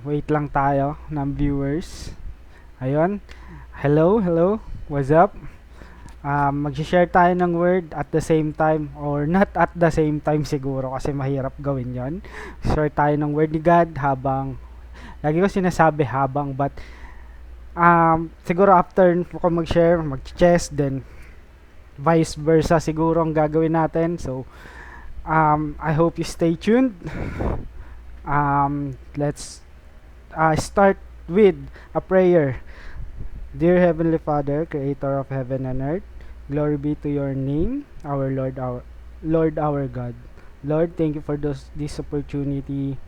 Wait lang tayo ng viewers. Ayun. Hello, hello. What's up? Mag-share tayo ng word at the same time or not at the same time siguro kasi mahirap gawin yon. Share tayo ng word ni God habang, lagi ko sinasabi habang, but siguro after ko mag-share, mag-chess, then vice versa siguro ang gagawin natin. So, I hope you stay tuned. Let's start with a prayer. Dear Heavenly Father, Creator of heaven and earth, glory be to your name, our Lord, our God. Lord, thank you for this opportunity.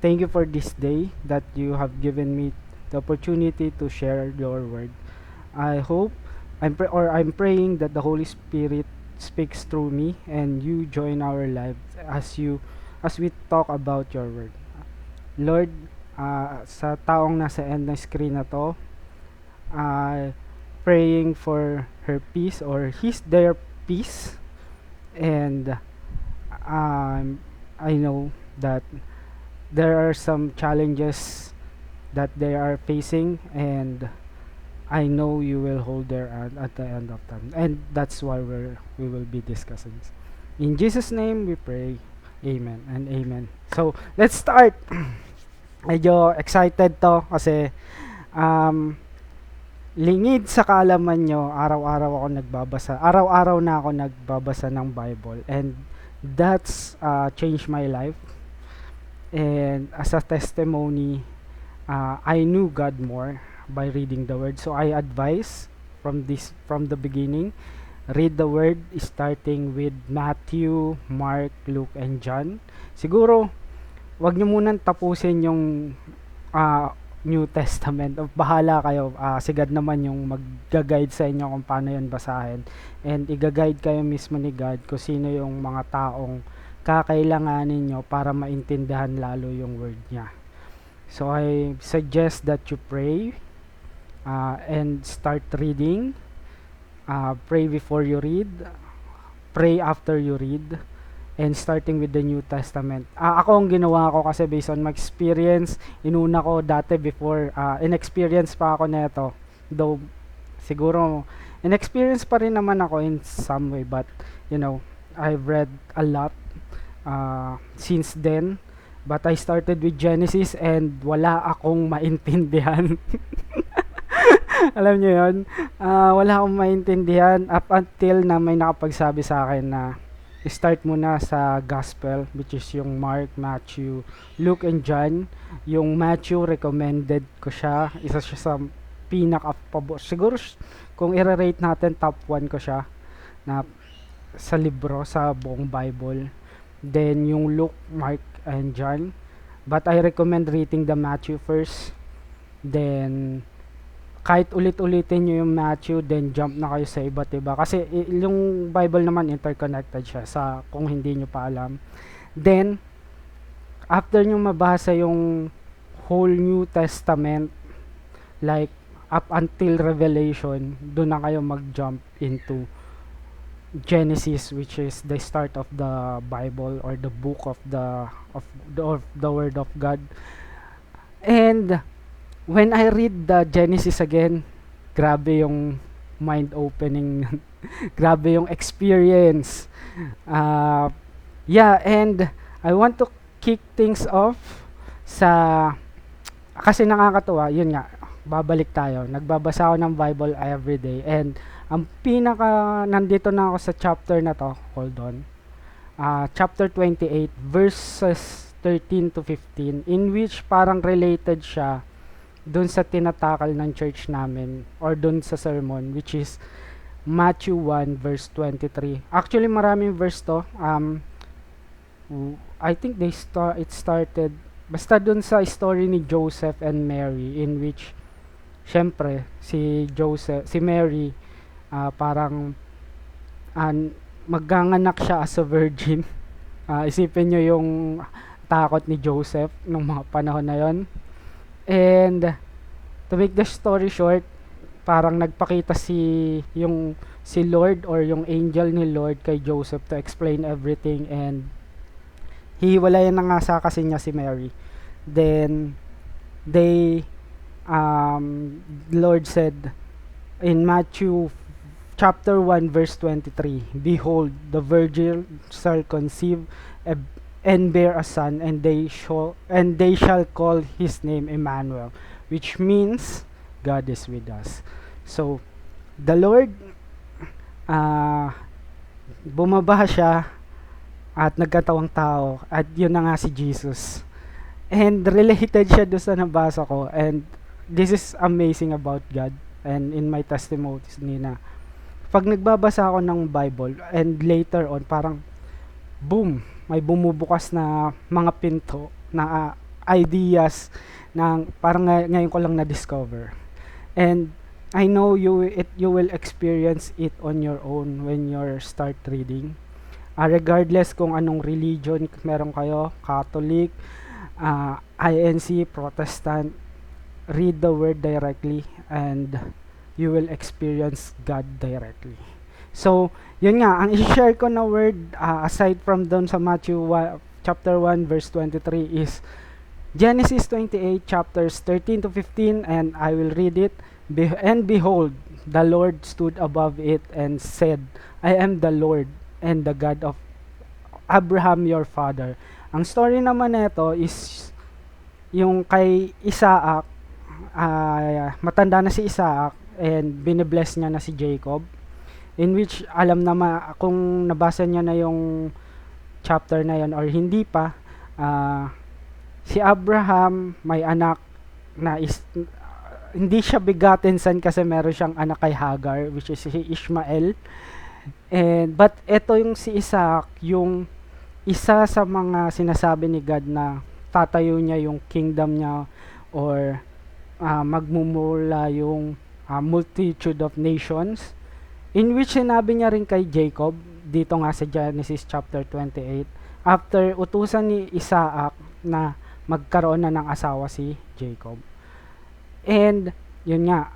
Thank you for this day that you have given me the opportunity to share your word. I hope I'm praying that the Holy Spirit speaks through me and you join our lives as we talk about your word. Lord, sa taong nasa end ng screen na to, praying for her peace or their peace, and I know that there are some challenges that they are facing, and I know you will hold their hand at the end of time, and that's why we will be discussing. In Jesus' name we pray. Amen and amen. So, let's start. Medyo excited to kasi lingid sa kaalaman nyo, araw-araw na ako nagbabasa ng Bible, and that's changed my life. And as a testimony, I knew God more by reading the word. So I advise from the beginning, read the word starting with Matthew, Mark, Luke, and John. Siguro wag nyo munang tapusin yung New Testament. Bahala kayo. Si God naman yung mag-guide sa inyo kung paano yun basahin. And i-guide kayo mismo ni God kung sino yung mga taong kakailanganin nyo para maintindihan lalo yung word niya. So I suggest that you pray and start reading. Pray before you read. Pray after you read. And starting with the New Testament. Ako ang ginawa ko kasi based on my experience, inuna ko dati before, inexperience pa ako neto. Though, siguro, inexperience pa rin naman ako in some way, but, I've read a lot since then. But I started with Genesis and wala akong maintindihan. Alam nyo yun? Wala akong maintindihan up until na may nakapagsabi sa akin na start muna sa Gospel, which is yung Mark, Matthew, Luke, and John. Yung Matthew, recommended ko siya. Isa siya sa pinaka-pabor. Siguro, kung i-rate natin, top 1 ko siya na sa libro, sa buong Bible. Then, yung Luke, Mark, and John. But I recommend reading the Matthew first. Then, kahit ulit-ulitin nyo yung Matthew, then jump na kayo sa iba't iba. Kasi yung Bible naman interconnected siya sa kung hindi nyo pa alam. Then, after nyo mabasa yung whole New Testament, like up until Revelation, doon na kayo mag-jump into Genesis, which is the start of the Bible or the book of the Word of God. And when I read the Genesis again, grabe yung mind-opening. Grabe yung experience. And I want to kick things off kasi nakakatuwa, yun nga, babalik tayo. Nagbabasa ako ng Bible everyday. And ang nandito na ako sa chapter na to, hold on. Chapter 28, verses 13 to 15, in which parang related siya dun sa tinatakal ng church namin or dun sa sermon, which is Matthew 1 verse 23. Actually, maraming verse to. I think it started basta dun sa story ni Joseph and Mary, in which syempre si Mary parang magganganak siya as a virgin. Isipin nyo yung takot ni Joseph nung mga panahon na yon. And to make the story short, parang nagpakita si Lord or yung angel ni Lord kay Joseph to explain everything, and hiwalayan na nga sa kasi niya si Mary. Then they Lord said in Matthew chapter 1 verse 23, behold, the virgin shall conceive a- and bear a son, and they shall call his name Emmanuel, which means God is with us. So the Lord, ah bumaba siya at nagkatawang tao, at yun na nga si Jesus. And related siya doon sa nabasa ko, and this is amazing about God and in my testimonies nina. Pag nagbabasa ako ng Bible and later on parang boom, may bumubukas na mga pinto na ideas na parang ngayon ko lang na-discover. And I know you will experience it on your own when you start reading. Regardless kung anong religion meron kayo, Catholic, INC, Protestant, read the word directly and you will experience God directly. So, yun nga, ang i-share ko na word aside from doon sa Matthew chapter 1 verse 23 is Genesis 28 chapters 13 to 15, and I will read it. And behold, the Lord stood above it and said, I am the Lord and the God of Abraham your father. Ang story naman nito is yung kay Isaac, matanda na si Isaac and binibless niya na si Jacob, in which alam naman kung nabasa niya na yung chapter na yon or hindi pa, si Abraham may anak na hindi siya begotten son kasi meron siyang anak kay Hagar, which is si Ishmael. But eto yung si Isaac, yung isa sa mga sinasabi ni God na tatayo niya yung kingdom niya, or magmumula yung multitude of nations, in which sinabi niya rin kay Jacob dito nga sa Genesis chapter 28 after utusan ni Isaac na magkaroon na ng asawa si Jacob. And yun nga,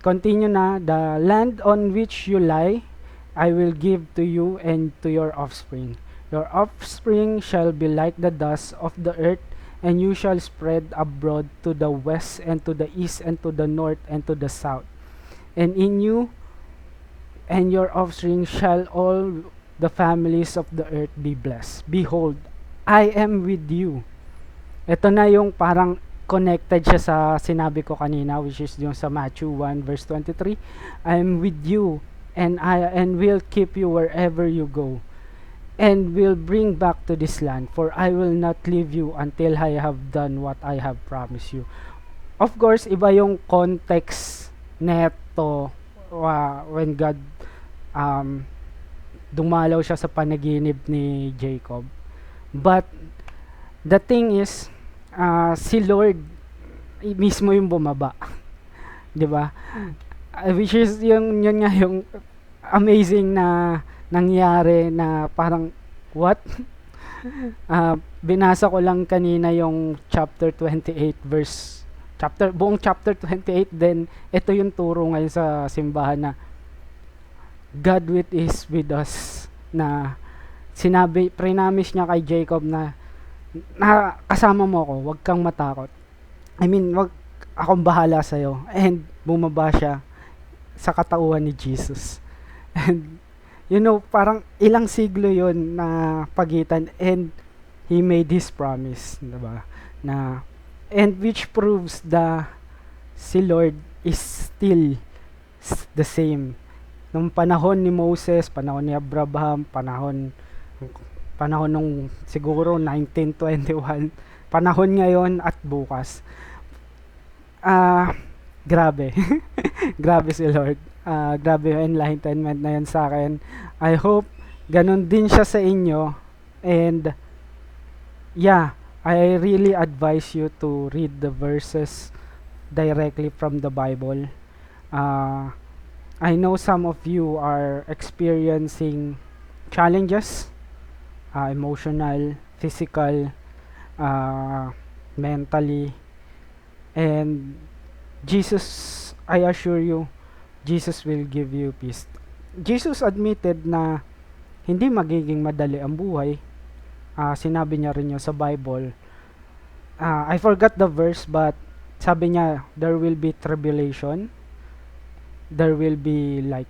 continue na, the land on which you lie I will give to you and to your offspring. Your offspring shall be like the dust of the earth, and you shall spread abroad to the west and to the east and to the north and to the south. And in you and your offspring shall all the families of the earth be blessed. Behold, I am with you. Ito na yung parang connected siya sa sinabi ko kanina, which is yung sa Matthew 1 verse 23. I am with you and will keep you wherever you go, and will bring back to this land, for I will not leave you until I have done what I have promised you. Of course, iba yung context neto when God dumalaw siya sa panaginip ni Jacob. But the thing is, si Lord mismo yung bumaba. 'Di ba? Which is yun nga yung amazing na nangyari na parang what? Binasa ko lang kanina yung chapter 28 verse buong chapter 28, then ito yung turo ngayon sa simbahan na God is with us, na pre-promise niya kay Jacob na kasama mo ako, wag kang matakot. I mean, wag akong bahala sa'yo. And bumaba siya sa katauhan ni Jesus. And parang ilang siglo yon na pagitan, and he made his promise, diba? And which proves si Lord is still the same. Nung panahon ni Moses, panahon ni Abraham, panahon nung siguro 1921, panahon ngayon at bukas. Grabe. Grabe si Lord. Grabe yung enlightenment na yun sa akin. I hope ganun din siya sa inyo. And yeah, I really advise you to read the verses directly from the Bible. I know some of you are experiencing challenges, emotional, physical, mentally, and Jesus, I assure you, Jesus will give you peace. Jesus admitted na hindi magiging madali ang buhay. Sinabi niya rin yun sa Bible. I forgot the verse, but sabi niya, there will be tribulation, there will be like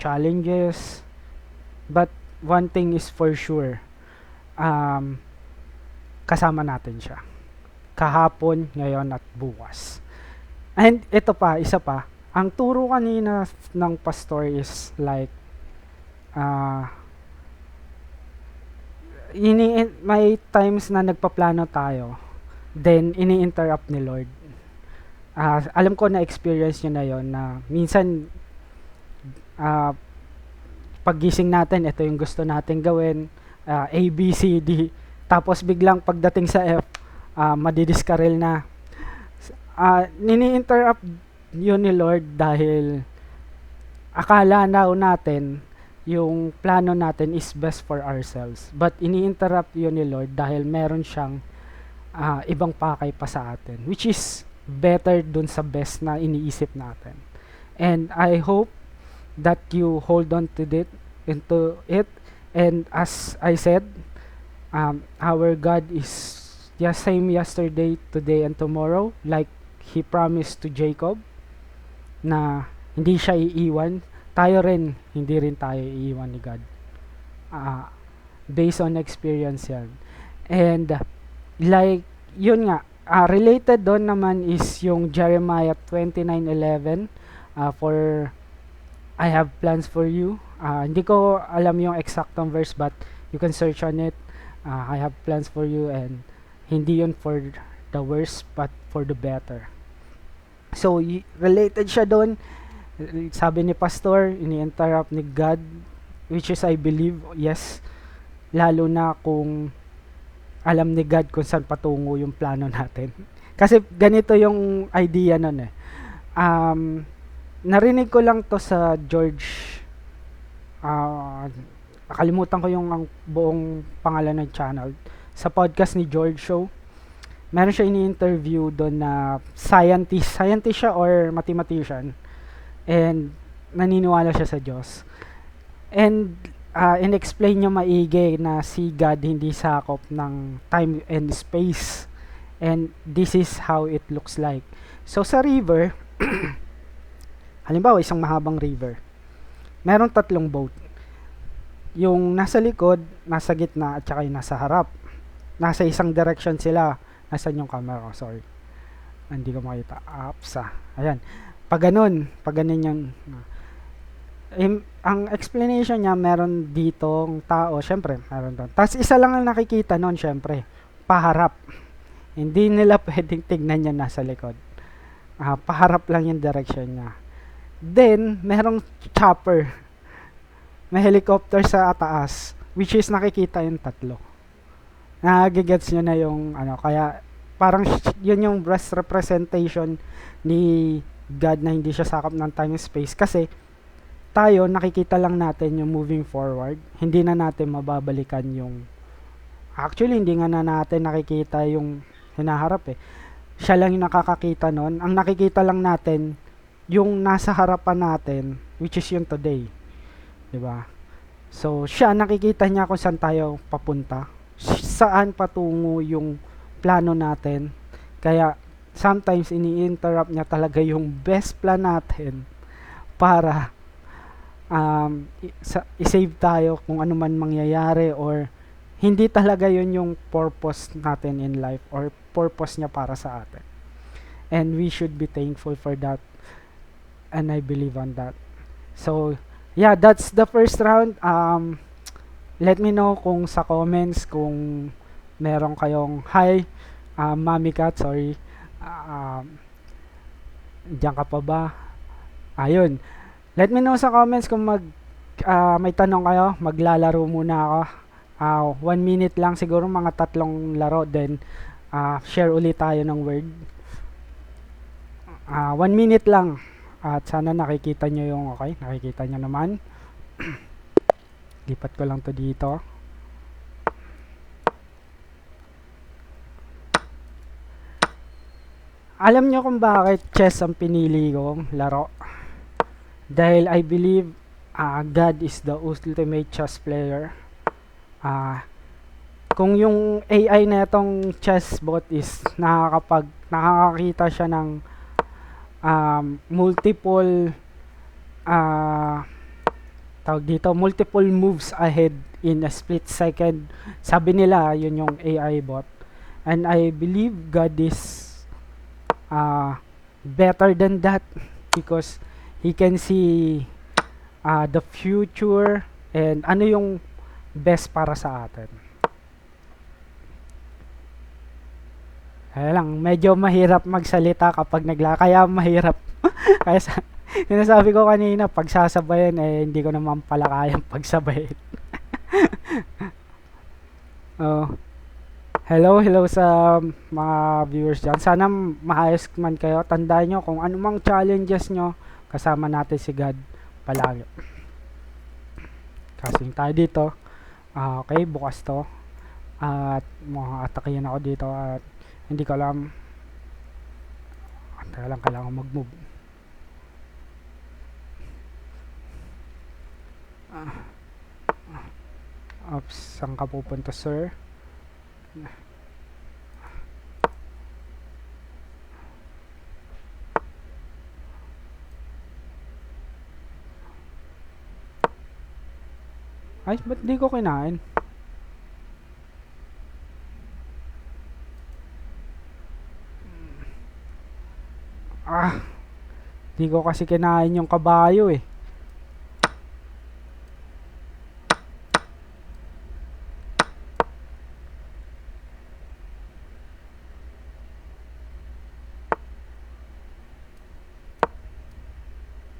challenges, but one thing is for sure, um, kasama natin siya. Kahapon, ngayon, at bukas. And ito pa, isa pa, ang turo kanina ng pastor is like, uh, may times na nagpaplano tayo, then ini-interrupt ni Lord. Alam ko na experience nyo na yon na minsan uh, paggising natin, ito yung gusto natin gawin, A, B, C, D, tapos biglang pagdating sa F, madidiskarel na. Nini-interrupt yun ni Lord dahil akala natin yung plano natin is best for ourselves. But ini-interrupt yun ni Lord dahil meron siyang ibang pakay pa sa atin, which is better dun sa best na iniisip natin. And I hope that you hold on to it. And as I said, our God is the same yesterday, today, and tomorrow. Like He promised to Jacob na hindi siya iiwan. Tayo rin, hindi rin tayo iiwan ni God. Based on experience yan. And like, yun nga, related doon naman is yung Jeremiah 29:11, for I have plans for you. Hindi ko alam yung exactong verse, but you can search on it. I have plans for you, and hindi yun for the worse but for the better. So related siya doon. Sabi ni pastor, ini-interrupt ni God, which is I believe, yes, lalo na kung alam ni God kung saan patungo yung plano natin. Kasi ganito yung idea nun eh. Narinig ko lang to sa George, nakalimutan ko yung ang buong pangalan ng channel, sa podcast ni George Show. Meron siya ini-interview doon na scientist siya or mathematician, and naniniwala siya sa Diyos. And in-explain niya maigi na si God hindi sakop ng time and space, and this is how it looks like. So sa river, halimbawa isang mahabang river, meron 3 boat. Yung nasa likod, nasa gitna, at saka yung nasa harap. Nasa isang direction sila. Nasaan yung camera ko? Sorry, hindi ko makita. Ayan. Pag ganun yung ang explanation niya, meron ditong tao, syempre, meron doon. Tapos isa lang ang nakikita noon, syempre, paharap. Hindi nila pwedeng tignan niya nasa likod. Paharap lang yung direction niya. Then, merong chopper. May helicopter sa taas, which is nakikita yung 3. Nagigets nyo na yung kaya parang yun yung best representation ni God na hindi siya sakop ng time and space, kasi tayo nakikita lang natin yung moving forward, hindi na natin mababalikan yung actually hindi nga na natin nakikita yung hinaharap eh. Siya lang yung nakakakita nun. Ang nakikita lang natin yung nasa harapan natin, which is yung today, diba? So siya, nakikita niya kung saan tayo papunta, saan patungo yung plano natin. Kaya sometimes ini-interrupt niya talaga yung best plan natin para i-save tayo kung ano man mangyayari, or hindi talaga yun yung purpose natin in life or purpose niya para sa atin. And we should be thankful for that, and I believe on that. So yeah, that's the first round. Let me know kung sa comments kung meron kayong hi, Mami Kat, sorry. Diyan ka pa ba? Ayun. Let me know sa comments kung may tanong kayo. Maglalaro muna ako. 1 minute lang siguro, mga 3 laro, then share ulit tayo ng word. 1 minute lang. At sana nakikita nyo yung okay. Nakikita nyo naman. Lipat ko lang to dito. Alam nyo kung bakit chess ang pinili kong laro? Dahil I believe God is the ultimate chess player. kung yung AI na itong chessbot is nakakakita siya ng multiple ah tawag dito, multiple moves ahead in a split second. Sabi nila, yun yung AI bot. And I believe God is better than that because He can see the future and ano yung best para sa atin. Kaya lang, medyo mahirap magsalita kapag kaya mahirap. Kaya sinasabi ko kanina, pagsasabayan hindi ko naman pala kayang pagsabayin. Oh, hello sa mga viewers dyan. Sana maayos man kayo. Tandaan nyo kung anumang challenges nyo, kasama natin si God palagi. Kasing tayo dito. Okay, bukas to. At atakihin ako dito at hindi ko alam. Teka lang, kailangan mag-move. Oops, saan ka pupunta, sir? Ay, ba't di ko kinain? Di ko kasi kinain yung kabayo eh.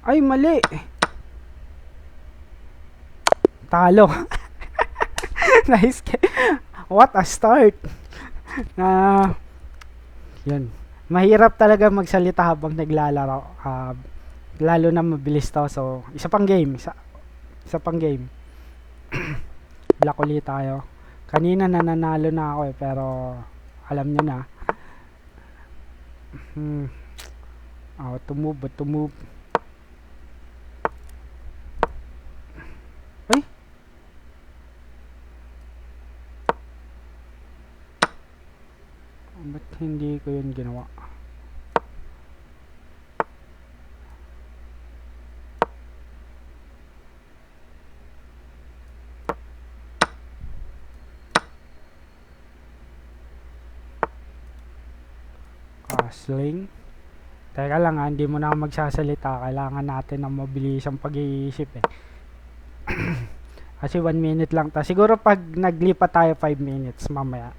Ay, mali. Talo. Nice. What a start. Yun. Mahirap talaga magsalita habang naglalaro. Lalo na mabilis to. So, isa pang game. Isa pang game. Black ulit tayo. Kanina nananalo na ako eh. Pero, alam nyo na. To move. Ay! Ba't hindi ko yun ginawa? Castling. Teka lang hindi mo na ako magsasalita. Kailangan natin ng mabilisang pag-iisip eh. Kasi 1 minute lang ta. Siguro pag naglipat tayo 5 minutes mamaya.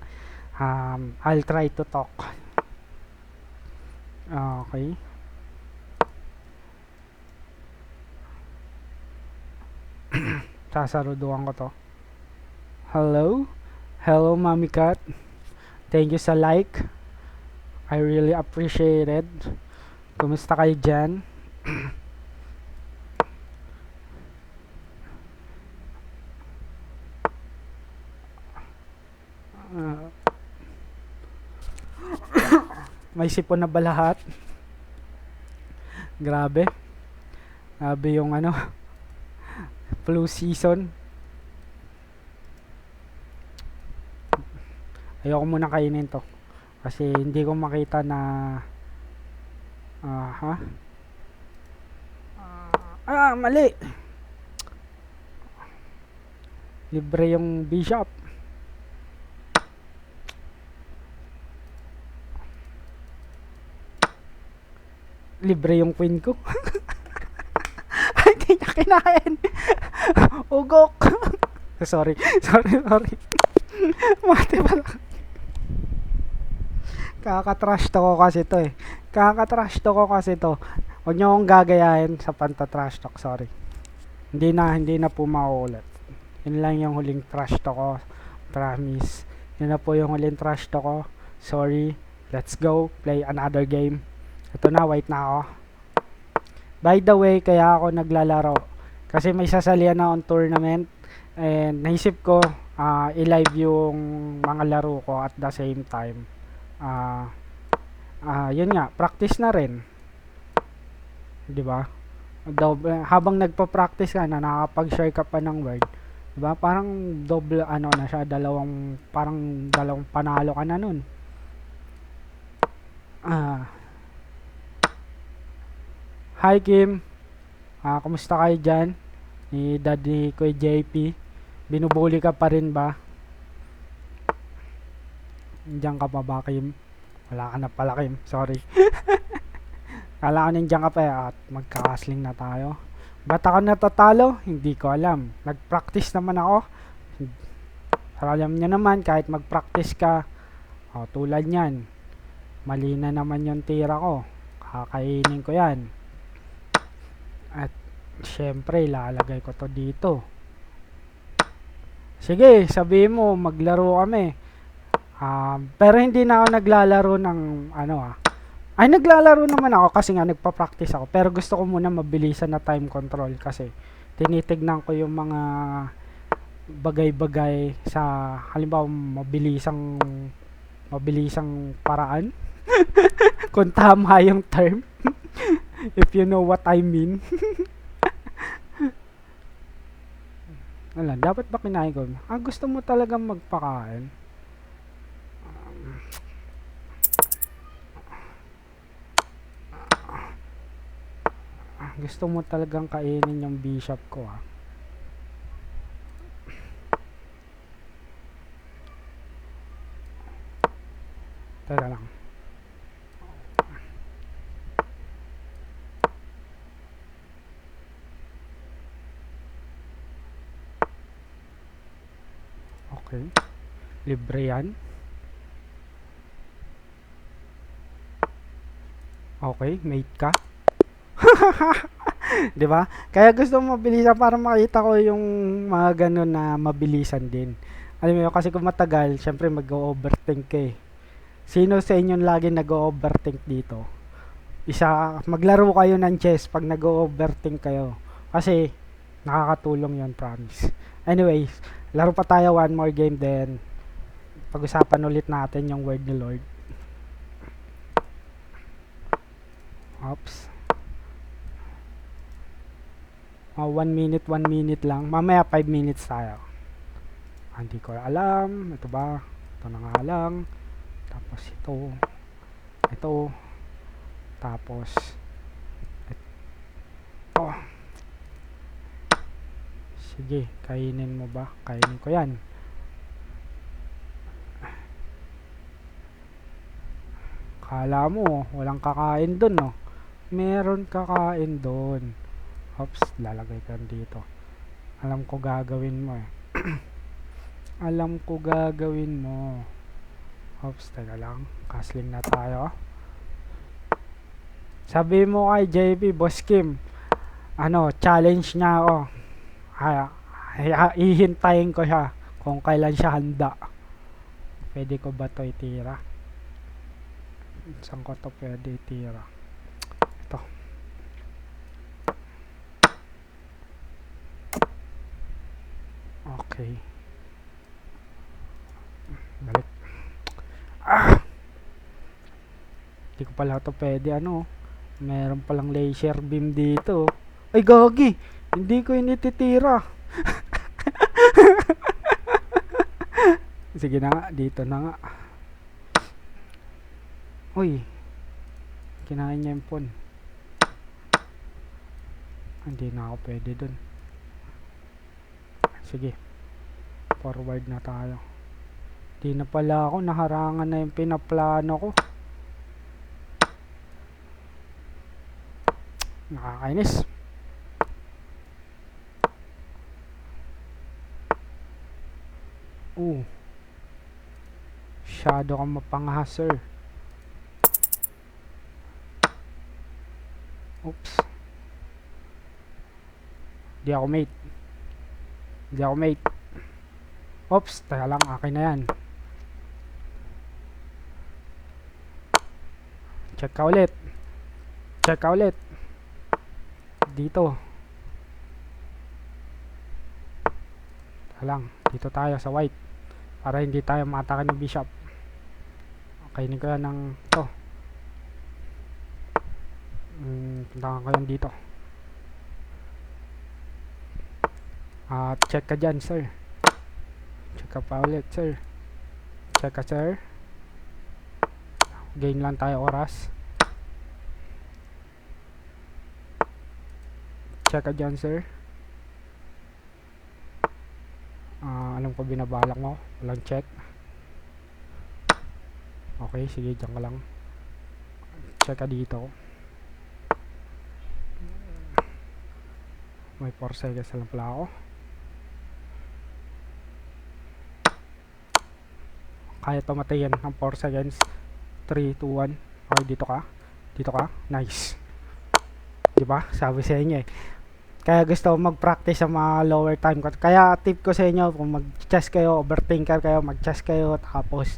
I'll try to talk. Okay. Sasaruduan ko to. Hello Mommy Cat. Thank you sa like. I really appreciate it. Kumusta kayo dyan? May sipon na ba lahat? Grabe yung flu season. Ayoko muna kainin to kasi hindi ko makita na mali. Libre yung bishop. Libre yung queen ko. Hindi niya kinain. Ugok. Sorry. Mati pala. Kaka-trash talk ko kasi to. Huwag niyo akong gagayahin sa panta-trash talk. Sorry. Hindi na po mauulit. Yun lang yung huling trash talk ko. Promise. Yun na po yung huling trash talk ko. Sorry. Let's go. Play another game. Ito na, wait na ako. By the way, kaya ako naglalaro. Kasi may sasalihan na on tournament. And naisip ko, i-live yung mga laro ko at the same time. Yun nga, practice na rin. 'Di ba? Habang nagpa-practice ka na, nakakapag-share ka pa ng word, Diba? Parang double ano na siya, parang dalawang panalo ka na nun. Ah, hi Kim, kumusta kayo dyan? Ni Daddy ko JP, binubuli ka pa rin ba? Diyan ka pa ba Kim? Wala ka na pala Kim, sorry. Kala ko nandiyan ka pa at magkakasling na tayo. Ba't ako natatalo? Hindi ko alam. Nag-practice naman ako. Alam nyo naman, kahit mag-practice ka, tulad yan, mali na naman yung tira ko. Kakainin ko yan. At syempre, ilalagay ko to dito. Sige, sabihin mo, maglaro kami. Pero hindi na ako naglalaro ng Ay, naglalaro naman ako kasi nga nagpa-practice ako. Pero gusto ko muna mabilisan na time control kasi tinitignan ko yung mga bagay-bagay sa halimbawa mabilisang paraan. Kung tama yung term. If you know what I mean. Wala, dapat ba kinain ko? Gusto mo talagang magpakain? Gusto mo talagang kainin yung bishop ko Teka lang. Okay. Libre yan. Okay, mate ka. 'Di ba? Kaya gusto mo mabilisan para makita ko yung mga ganun na mabilisan din. Alam mo yun, kasi kung matagal, syempre mag-overthink ka eh. Sino sa inyo lagi nag-overthink dito? Maglaro kayo ng chess pag nag-overthink kayo. Kasi nakakatulong yon, promise. Anyways, laro pa tayo one more game then pag-usapan ulit natin yung word ni Lord. Oops. 1 minute lang. Mamaya 5 minutes tayo. Hindi ko alam. Ito ba? Ito na nga lang. Tapos ito. Ito. Tapos ito. Sige, kainin mo ba? Kainin ko yan. Kala mo, walang kakain dun, no? Meron kakain dun. Oops, lalagay ka dito. Alam ko gagawin mo eh. Alam ko gagawin mo. Oops, teka lang. Kasling na tayo. Sabi mo kay JP, Boss Kim, challenge niya ako. Ihintayin ko siya kung kailan siya handa. Pwede ko ba to itira? Saan ko to pwede itira? Ito. Okay. Balik. Hindi ko pala ito pwede meron palang laser beam dito. Ay gagi, hindi ko inititira. Sige na nga, dito na nga. Uy, kinain niya yung phone. Hindi na ako pwede dun. Sige, forward na tayo. Di na pala ako, naharangan na yung pinaplano ko. Nakakainis. Masyado kang mapangha, sir. Oops. Di ako mate. Oops, teka lang, akin na yan. Check ka ulit. Dito. Teka lang, dito tayo sa white. Para hindi tayo matake ng bishop. Kainin ko yan ng to. Puntahan ko yan dito. Check ka dyan, sir. Check ka pa ulit, sir. Check ka, sir. Gain lang tayo oras. Check ka dyan, sir. Alam ko binabalak mo. Walang check. Okay, sige, dyan ka lang. Check ka dito. May 4 seconds lang pala ako. Kaya tumatayin ng 4 seconds. 3, 2, 1. Okay, dito ka. Dito ka. Nice. Diba? Sabi sa inyo eh. Kaya gusto ko mag-practice sa mga lower time ko. Kaya tip ko sa inyo, kung mag-chess kayo, overthinker kayo, mag-chess kayo, tapos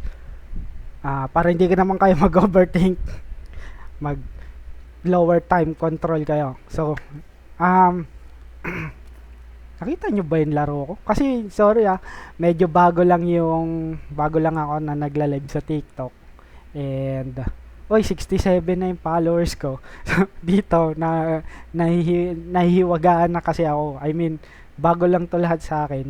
para hindi ka naman kayo mag-overthink, mag lower time control kayo. So, nakita nyo ba yung laro ko? Kasi, sorry medyo bago lang ako na nagla-live sa TikTok. And, 67 na yung followers ko. Dito, nahihiwagaan na kasi ako. I mean, bago lang to lahat sa akin.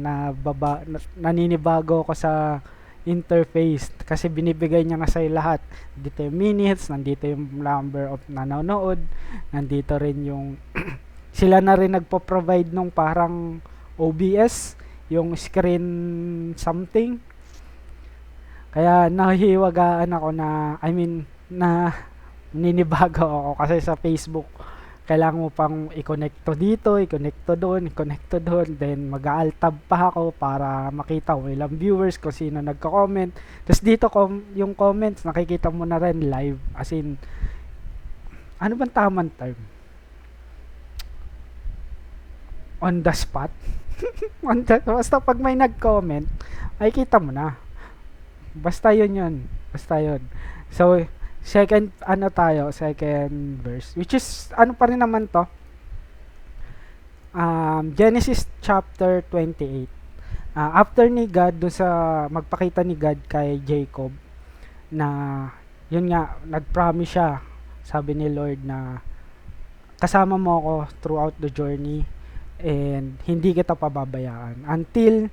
Naninibago ako sa interface. Kasi binibigay niya nga sa'yo lahat. Dito yung minutes, nandito yung number of nanonood, nandito rin yung sila na rin nagpo-provide nung parang OBS, yung screen something. Kaya nahihiwagaan ako na, ninibago ako kasi sa Facebook kailangan mo pang i-connect to dito, i-connect to doon, then mag-alt tab pa ako para makita ko ilang viewers, kung sino nagko-comment. Tapos dito yung comments nakikita mo na rin live, as in ano bang tamang term? On the spot. Basta pag may nag-comment, makikita mo na. Basta yun. So, second verse, which is, pa rin naman to? Genesis chapter 28. After ni God, doon sa, magpakita ni God kay Jacob, na, yun nga, nag-promise siya, sabi ni Lord na, kasama mo ako throughout the journey, and hindi kita pababayaan until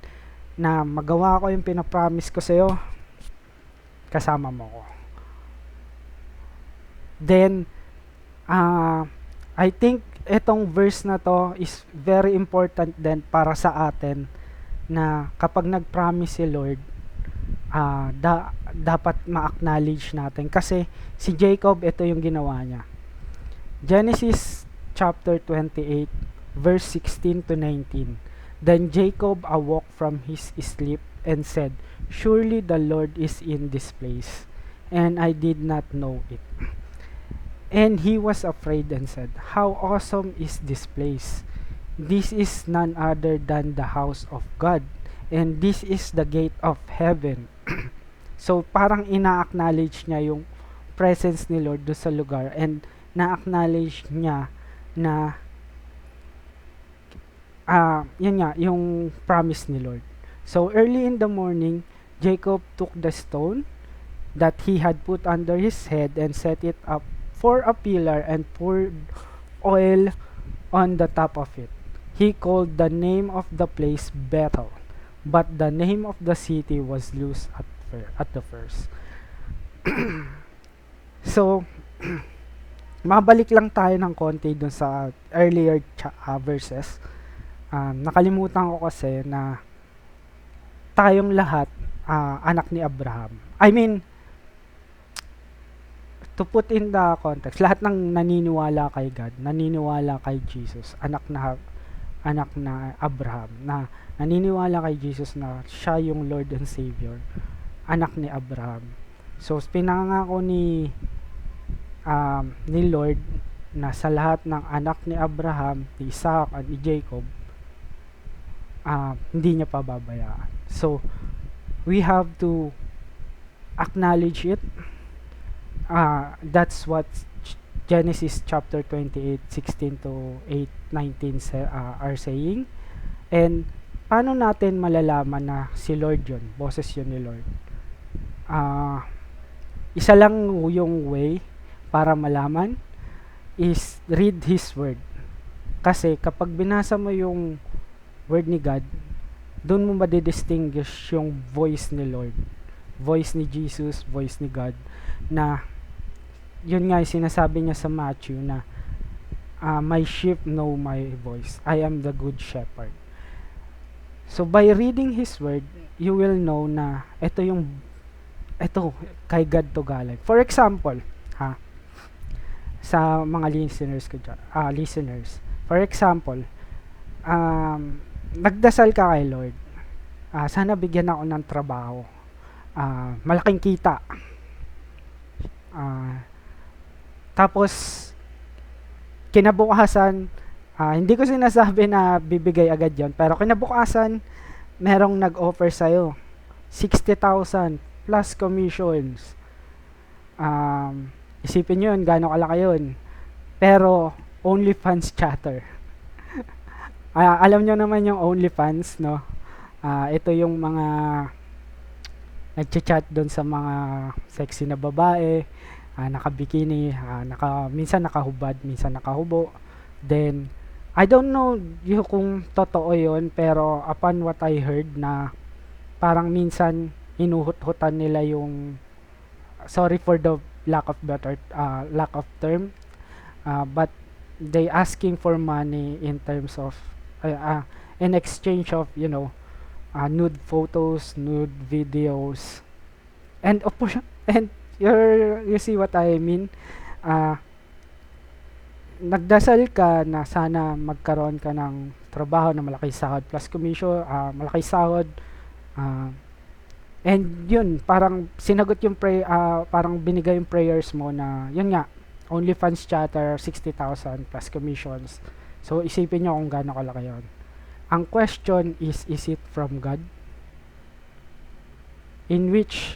na magawa ko yung pinapromise ko sa'yo, kasama mo ko. Then I think etong verse na to is very important din para sa atin, na kapag nag-promise si Lord, dapat ma-acknowledge natin, kasi si Jacob, ito yung ginawa niya. Genesis chapter 28 verse 16 to 19. Then Jacob awoke from his sleep and said, "Surely the Lord is in this place, and I did not know it." And he was afraid and said, "How awesome is this place! This is none other than the house of God, and this is the gate of heaven." So parang ina-acknowledge niya yung presence ni Lord doon sa lugar, and na-acknowledge niya na yun nga, yung promise ni Lord. So, early in the morning, Jacob took the stone that he had put under his head and set it up for a pillar and poured oil on the top of it. He called the name of the place Bethel, but the name of the city was Luz at the first. So, mabalik lang tayo ng konti dun sa earlier verses. Nakalimutan ko kasi na tayong lahat anak ni Abraham. I mean, to put in the context, lahat ng naniniwala kay God, naniniwala kay Jesus, anak na Abraham, na naniniwala kay Jesus na siya yung Lord and Savior, anak ni Abraham. So, pinangako ni Lord na sa lahat ng anak ni Abraham, ni Isaac at ni Jacob, hindi niya pababayaan. So, we have to acknowledge it. That's what Genesis chapter 28, 16 to 19 are saying. And, paano natin malalaman na si Lord yun? Boses yun ni Lord. Isa lang yung way para malaman is read His Word. Kasi kapag binasa mo yung word ni God, doon mo madidistinguish yung voice ni Lord, voice ni Jesus, voice ni God, na yun nga yung sinasabi niya sa Matthew na my sheep know my voice, I am the good shepherd. So by reading His word, you will know na ito kay God to galing. For example, sa mga listeners ko dyan, listeners, for example, nagdasal ka kay Lord, sana bigyan ako ng trabaho, malaking kita, tapos kinabukasan, hindi ko sinasabi na bibigay agad yon, pero kinabukasan merong nag-offer sa'yo 60,000 plus commissions. Isipin nyo yun, gano'ng kalaki yun. Pero OnlyFans chatter. Alam nyo naman yung OnlyFans, no? Ito yung mga nagchat-chat doon sa mga sexy na babae, naka-bikini, minsan nakahubad, minsan nakahubo. Then, I don't know kung totoo yun, pero upon what I heard na parang minsan inuhut-hutan nila yung, sorry for the lack of term, but they asking for money in terms of in exchange of nude photos, nude videos, and you see what I mean. Nagdasal ka na sana magkaroon ka ng trabaho na malaki sahod plus commission, malaki sahod, and yun, parang sinagot yung parang binigay yung prayers mo na, yun nga, OnlyFans chatter, 60,000 plus commissions. So, isipin nyo kung gaano kalaki yun. Ang question is it from God? In which,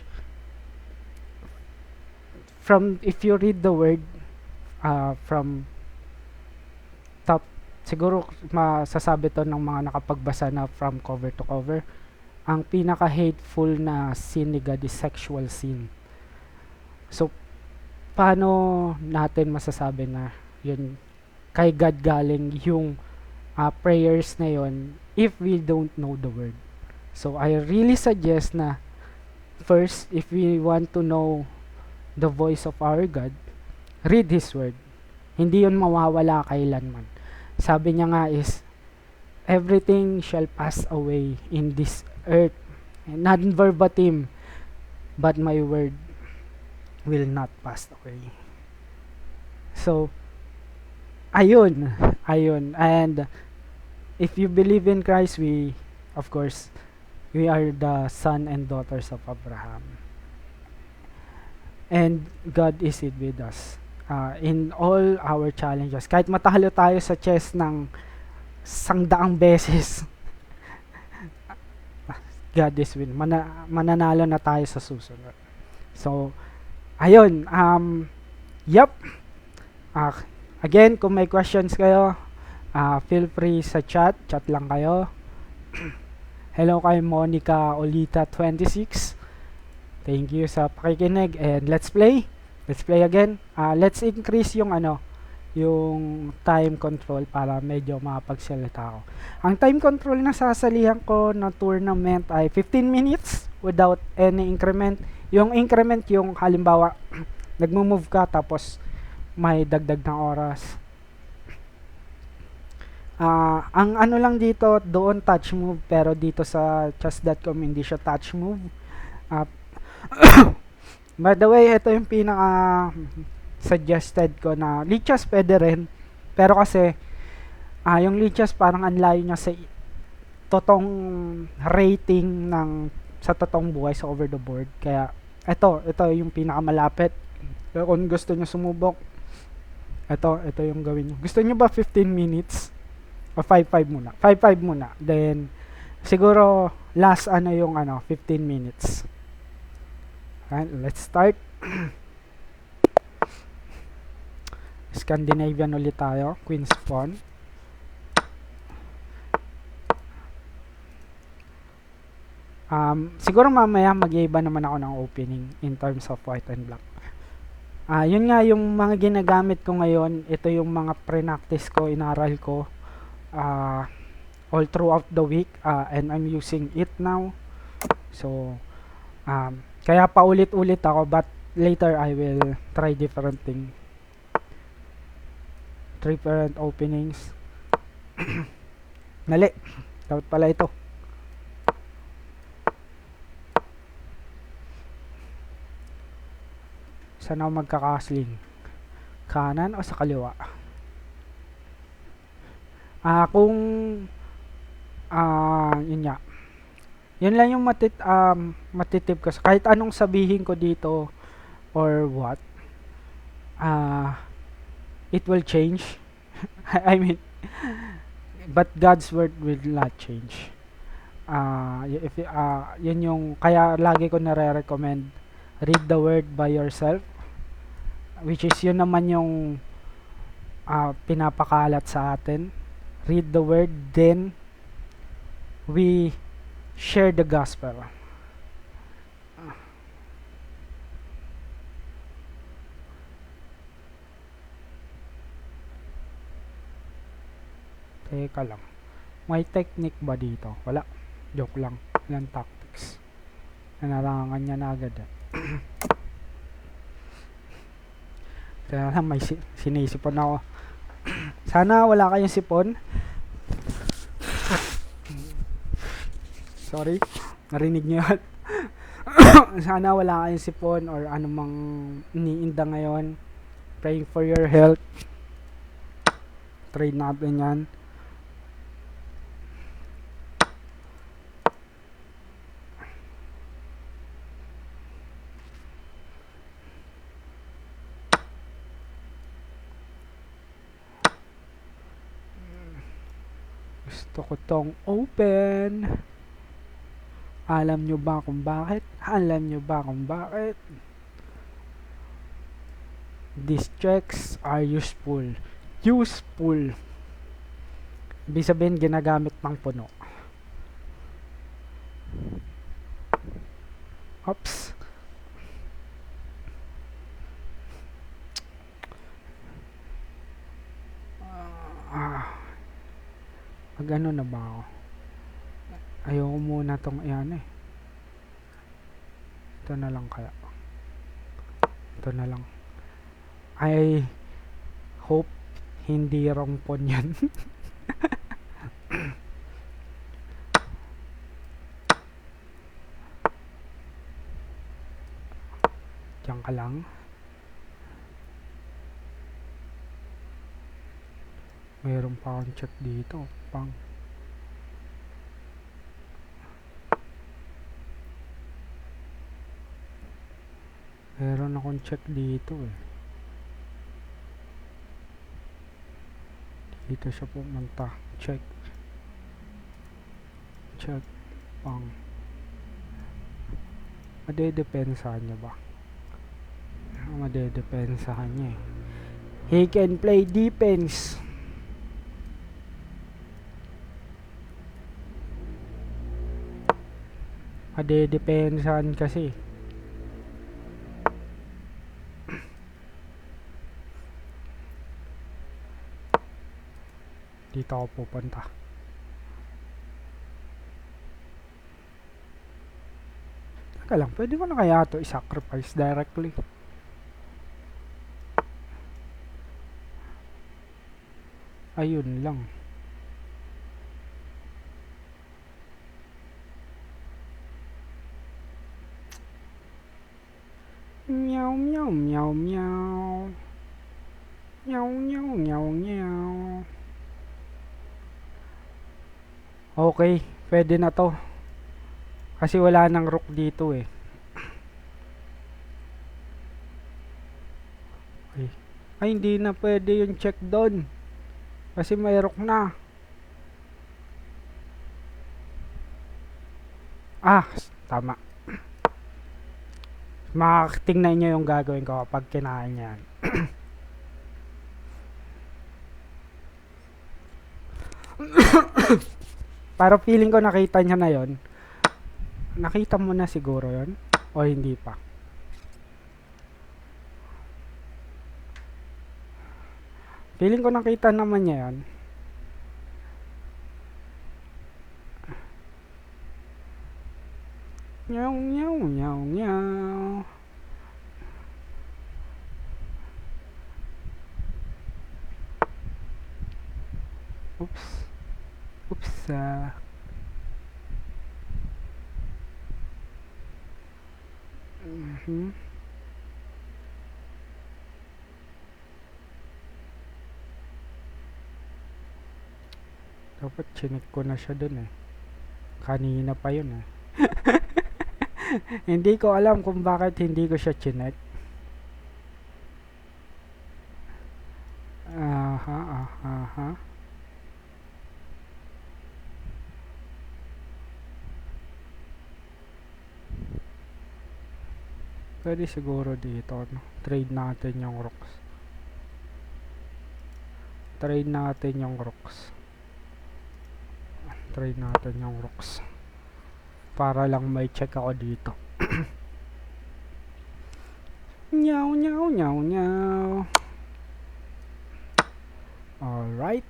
if you read the word, from top, siguro masasabi to ng mga nakapagbasa na from cover to cover, ang pinaka-hateful na sin ni God is sexual sin. So, paano natin masasabi na yun kay God galing yung prayers na yun if we don't know the word? So, I really suggest na first, if we want to know the voice of our God, read His word. Hindi yun mawawala kailanman. Sabi niya nga is, everything shall pass away in this earth, not verbatim, but my word will not pass away. So, ayun, and if you believe in Christ, of course, we are the son and daughters of Abraham, and God is with us in all our challenges. Kahit matalo tayo sa chess ng 100 beses, God is with. Mananalo na tayo sa susunod. So, ayun. Again, kung may questions kayo, feel free sa chat. Chat lang kayo. Hello kay Monica Olita 26. Thank you sa pakikinig. And let's play. Let's play again. Let's increase yung yung time control para medyo makapagsalita ako. Ang time control na sasalihan ko na tournament ay 15 minutes without any increment. Yung increment yung halimbawa nagmo-move ka tapos may dagdag ng oras. Ang lang dito, doon touch move, pero dito sa chess.com hindi siya touch move. By the way, ito yung pinaka suggested ko na Lichess pwede rin, pero kasi yung Lichess parang ang layo niya sa totoong rating sa totoong buhay sa over the board, kaya ito yung pinakamalapit. Pero kung gusto niyo sumubok, ito yung gawin niyo. Gusto niyo ba 15 minutes o 5-5 muna? 5-5 muna, then siguro last yung 15 minutes. Alright, let's start. Scandinavian ulit tayo, Queen's Pawn. Siguro mamaya mag-iiba naman ako ng opening in terms of white and black. Yun nga yung mga ginagamit ko ngayon. Ito yung mga pre-practice ko, inaral ko. all throughout the week, and I'm using it now. So kaya paulit-ulit ako, but later I will try different openings. Mali, dapat pala ito. Saan ako magkakasling? Kanan o sa kaliwa? Kung yun nga, yun lang yung matitip ko. Kahit anong sabihin ko dito or what, it will change. I mean, but God's word will not change. Yun yung, kaya lagi ko nare-recommend, read the word by yourself, which is yun naman yung pinapakalat sa atin. Read the word, then we share the gospel. Teka lang, may technique ba dito? Wala, joke lang. Ilang tactics, nanarangan niya na agad kaya lang may sinisipon ako. Sana wala kayong sipon. Sorry, narinig niyo yun. Sana wala kayong sipon or anumang iniinda ngayon. Praying for your health. Trade natin yan. Gusto ko tong open. Alam nyo ba kung bakit? Alam nyo ba kung bakit? These checks are useful. Useful. Ibig sabihin, ginagamit ng puno. Oops. Magano na ba ako? Ayoko muna tong iyan Ito na lang kaya. Ito na lang. I hope hindi wrong pon yan. Diyan ka lang. Mayroon pa akong check dito. Meron akong check dito Dito siya pumunta. Check. Madedepensahan niya ba? Madedepensahan niya He can play defense. Madedepensahan kasi. Dito ako pupunta. Teka lang, pwede ko na kaya ito i-sacrifice directly? Ayun lang. Meow meow meow meow. Meow meow meow meow. Okay, pwede na to. Kasi wala nang rook dito Okay. Ay, hindi na pwede yung check doon. Kasi may rook na. Tama. Tingnan nyo yung gagawin ko kapag kinain yan. Para feeling ko nakita niya na yon. Nakita mo na siguro yon o hindi pa? Feeling ko nakita naman niya yon. Nyaw, nyaw, nyaw, nyaw. Oops. Oops. Mhm. Dapat chinik ko na siya dun eh. Kanina pa yun eh. Hindi ko alam kung bakit hindi ko siya chinek. Aha, aha. Pwede siguro dito, no? Trade natin yung rocks. Trade natin yung rocks. Trade natin yung rocks. Para lang may check ako dito. Nyaw, nyaw, nyaw, nyaw. Alright.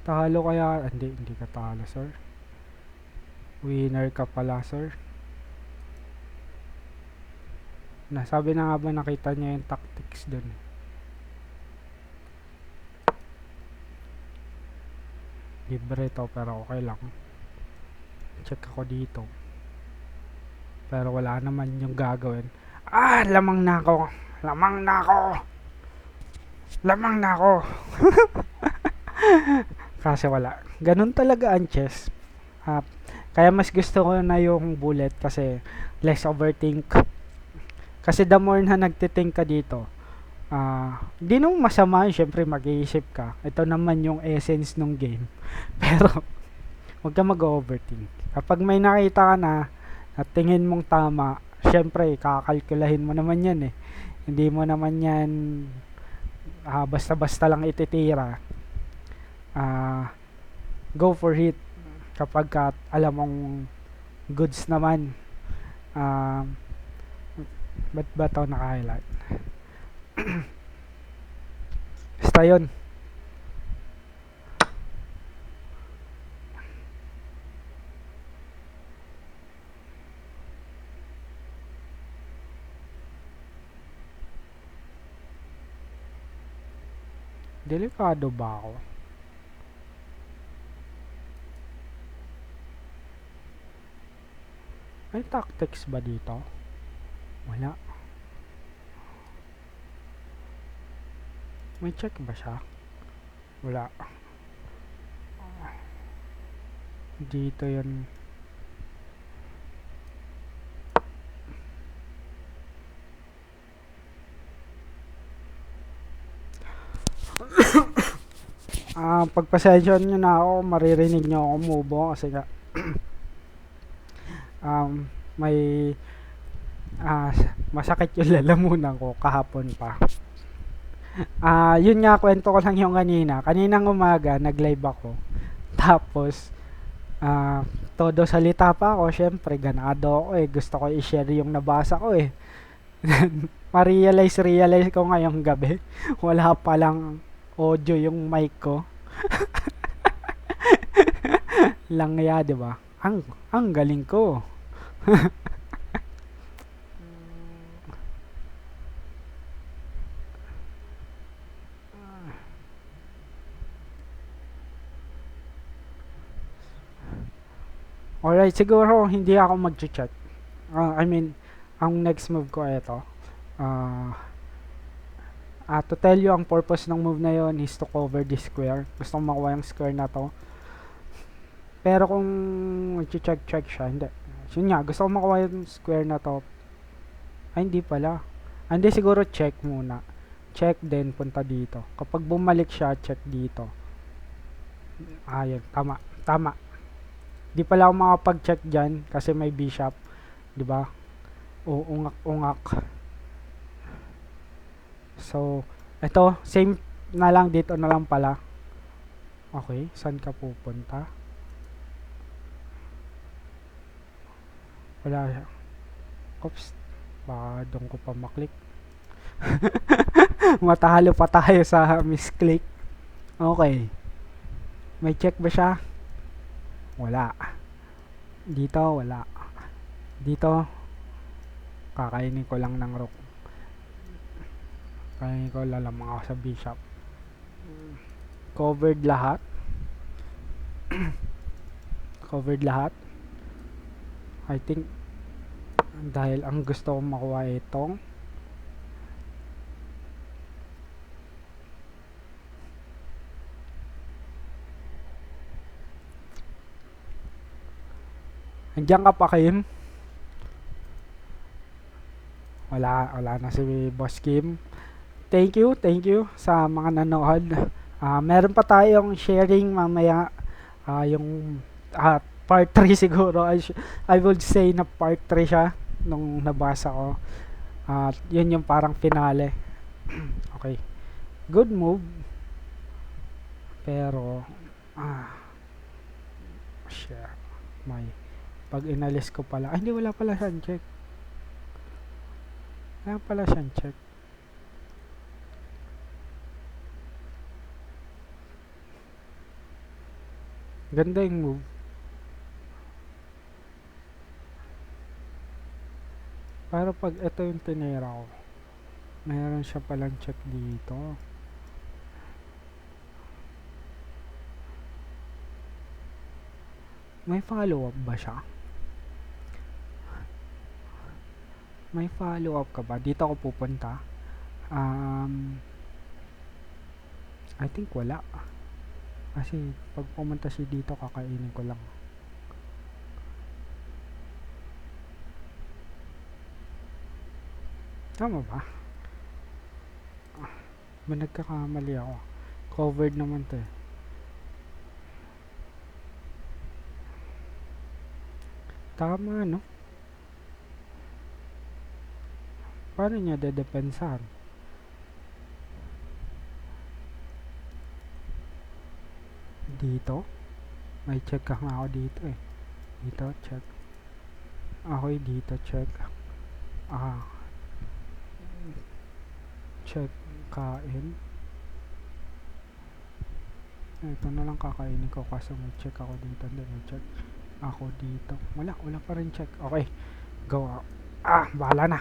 Talo kaya? Hindi ka talo, sir. Winner ka pala, sir. Nasabi na nga ba nakita niya yung tactics dun? Libre to pero okay lang. Check ako dito. Pero wala naman yung gagawin. Lamang na ako. Lamang na ako. Lamang na ako. Kasi wala. Ganun talaga ang chess. Kaya mas gusto ko na yung bullet kasi less overthink. Kasi the more na nagtithink ka dito, di nung masama, syempre mag-iisip ka. Ito naman yung essence ng game. Pero, huwag ka mag-overthink. Kapag may nakita ka na, at tingin mong tama, syempre, kakalkulahin mo naman yan eh. Hindi mo naman yan basta-basta lang ititira. Go for it. Kapag alam mong goods naman. Ba't ba ito naka-highlight? Basta yun. Delikado ba ako? May tactics ba dito? Wala. May check ba siya? Wala. Dito yun. Pagpasensyon nyo na ako, maririnig nyo ako mubo kasi nga may masakit yung lalamunan ko kahapon pa. Yun nga, kwento ko lang yung kaninang umaga nag-live ako, tapos todo salita pa ako, syempre ganado ako eh, gusto ko i-share yung nabasa ko eh. realize ko ngayong gabi wala palang audio yung mic ko. Langya, di ba? Ang galing ko. Alright, siguro hindi ako mag-check. Ang next move ko ito. To tell you, ang purpose ng move na yon is to cover this square. Gusto kong makuha yung square na to. Pero kung mag-check siya, hindi. Yun nga, gusto kong makuha yung square na to. Hindi pala. Hindi, siguro check muna. Check then punta dito. Kapag bumalik siya, check dito. Yun. Tama. Di pala ako makapag-check dyan kasi may bishop. Diba? Ungak. So, ito, same na lang dito na lang pala. Okay, saan ka pupunta? Wala. Oops. Baka doon ko pa maklik. Matalo pa tayo sa misclick. Okay. May check ba siya? Wala. Dito, wala. Dito, kakainin ko lang ng rook. Kakainin ko lalamang ako sa bishop. Covered lahat. Covered lahat. I think, dahil ang gusto kong makuha itong andiyan ka pa, Kim? Wala na si Boss Kim. Thank you sa mga nanood. Meron pa tayong sharing mamaya, yung part 3 siguro. I would say na part 3 siya nung nabasa ko. Yun yung parang finale. Okay. Good move. Pero share. Pag inalis ko pala. Hindi, wala pala siyang check. Wala pala siyang check. Ganda yung move. Pero pag ito yung tinira ko, mayroon siya palang check dito. May follow-up ba siya? May follow-up ka ba? Dito ako pupunta. I think wala. Kasi pag pumunta siya dito, kakainin ko lang. Tama ba? May nagkakamali ako. Covered naman to eh. Tama, no? Paano niya dedepensahan? Dito? May check ka nga ako dito eh. Dito, check. Okay, dito, check. Check, kain. Ito na lang kakainin ko kasi may check ako dito. Hindi, may check ako dito. Wala pa rin check. Okay, go. Bahala na.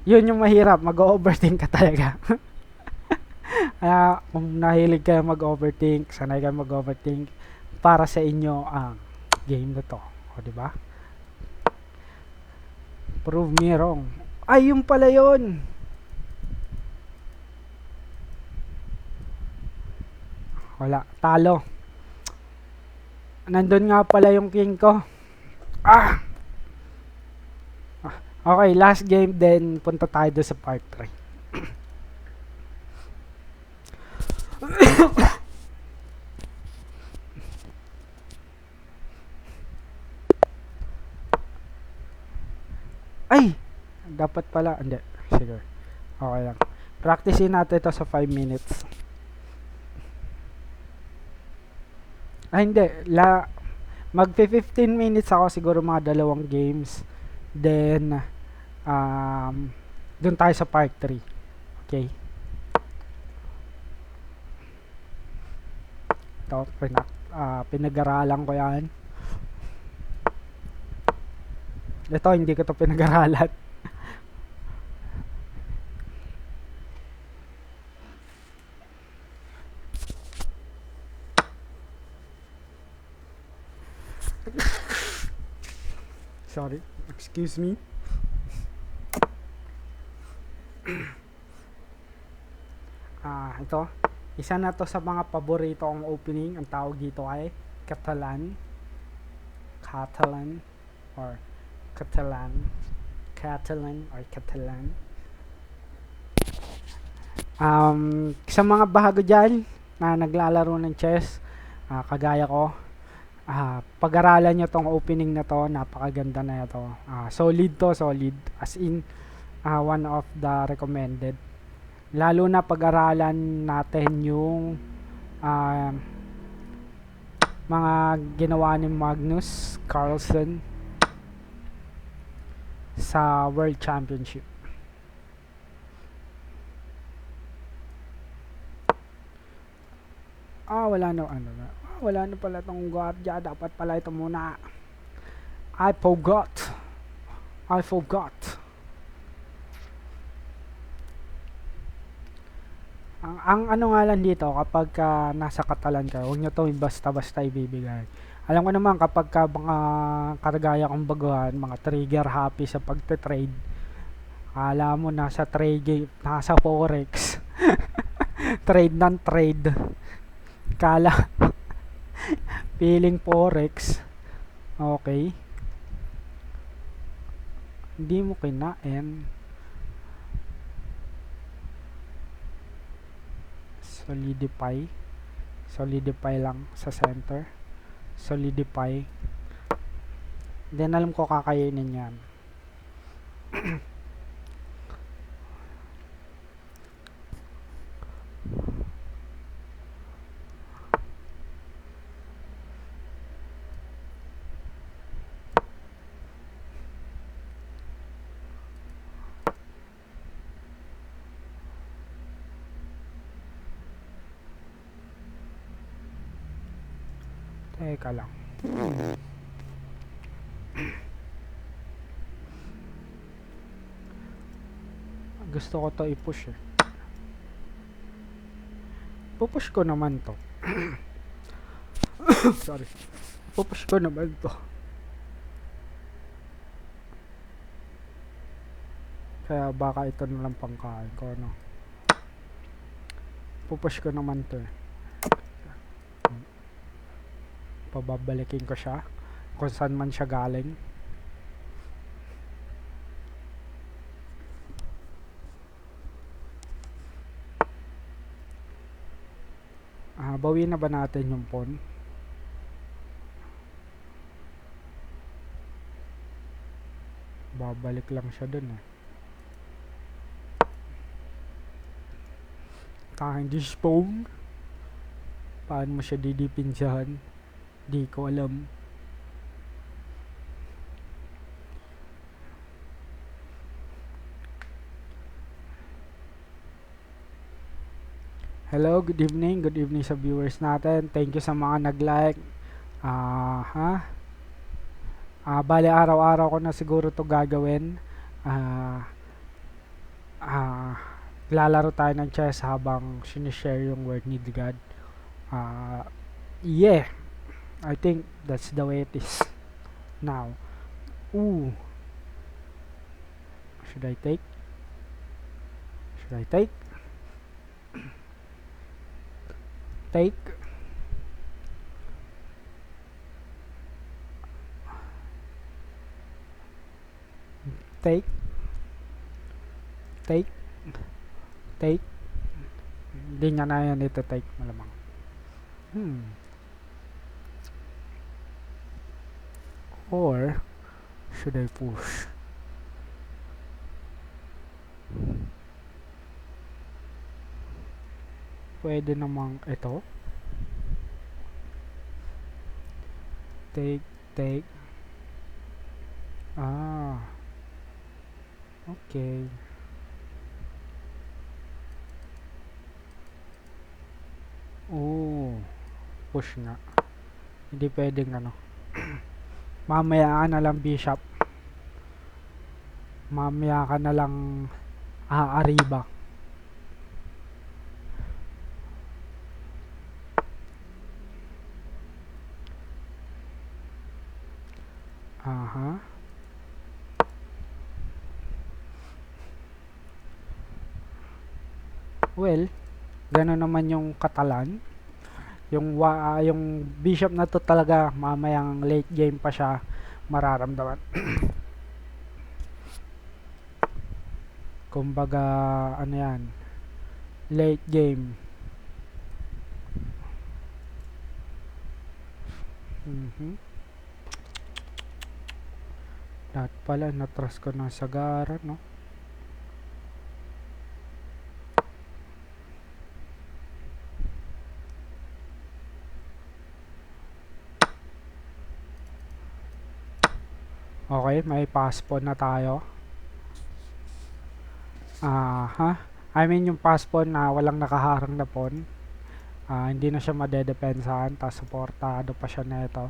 Yun yung mahirap, mag-overthink ka talaga. Kung nahilig kayo mag-overthink, sanay kayo mag-overthink, para sa inyo ang game na to. O, diba? Prove me wrong. Ay, yung pala yun. Wala, talo. Nandun nga pala yung king ko. Okay, last game, then punta tayo doon sa part 3. Ay! Dapat pala, hindi. Sige. Okay lang. Practicein natin ito sa 5 minutes. Hindi. Mag-15 minutes ako, siguro mga 2 games. Then, dun tayo sa part 3. Okay. Ito, pinag-aralan ko yan. Ito, hindi ko ito pinag-aralan. Sorry, excuse me. Ito, isa na to sa mga paborito kong opening. Ang tawag dito ay Catalan or Catalan. Sa mga bago dyan na naglalaro ng chess, kagaya ko, pag-aralan nyo tong opening na to. Napakaganda na ito. Solid. As in, one of the recommended. Lalo na pag-aralan natin yung mga ginawa ni Magnus Carlsen sa World Championship. Wala na, ano na. Wala na pala tong guardia. Dapat pala ito muna. I forgot. I forgot. Ang ano nga lang dito, kapag nasa Katalan ka, huwag nyo to basta-basta ibibigay. Alam ko naman kapag mga karagaya kong baguhan, mga trigger happy sa pagte-trade, alam mo nasa trade, nasa forex, trade ng trade, kala, feeling forex, okay, hindi mo kinain, solidify lang sa center, solidify, then alam ko kakainin yan. Teka lang. Gusto ko to i-push eh. Pupush ko naman to. Sorry. Pupush ko naman to. Kaya baka ito na lang pangkain ko, no? Pupush ko naman to eh. Pababalikin ko siya kung saan man siya galing. Bawin na ba natin yung pawn? Babalik lang siya dun eh. Tanging this pawn. Paano mo siya didipinsahan? Di ko alam. Hello, good evening. Good evening sa viewers natin. Thank you sa mga nag-like. Bale, araw-araw ko na siguro to gagawin. Lalaro tayo ng chess habang sinishare yung word ni God. Yeah. I think that's the way it is now. Ooh. Should I take? Take. Hindi niya na yan ito take malamang. Or should I push? Pwede namang ito. Take. Okay. Push nga. Hindi pwedeng ano. Mamaya ka na lang bishop. Mamaya ka na lang arriba. Well, gano'n naman yung Katalan. Yung bishop na to talaga mamayang late game pa siya mararamdaman. Kumbaga ano yan, late game. Lahat pala natras ko ng sagara, no? Okay, may pass pawn na tayo. I mean yung pass pawn na walang nakaharang na pawn. Hindi na siya madedepensahan, tapos supportado pa siya neto.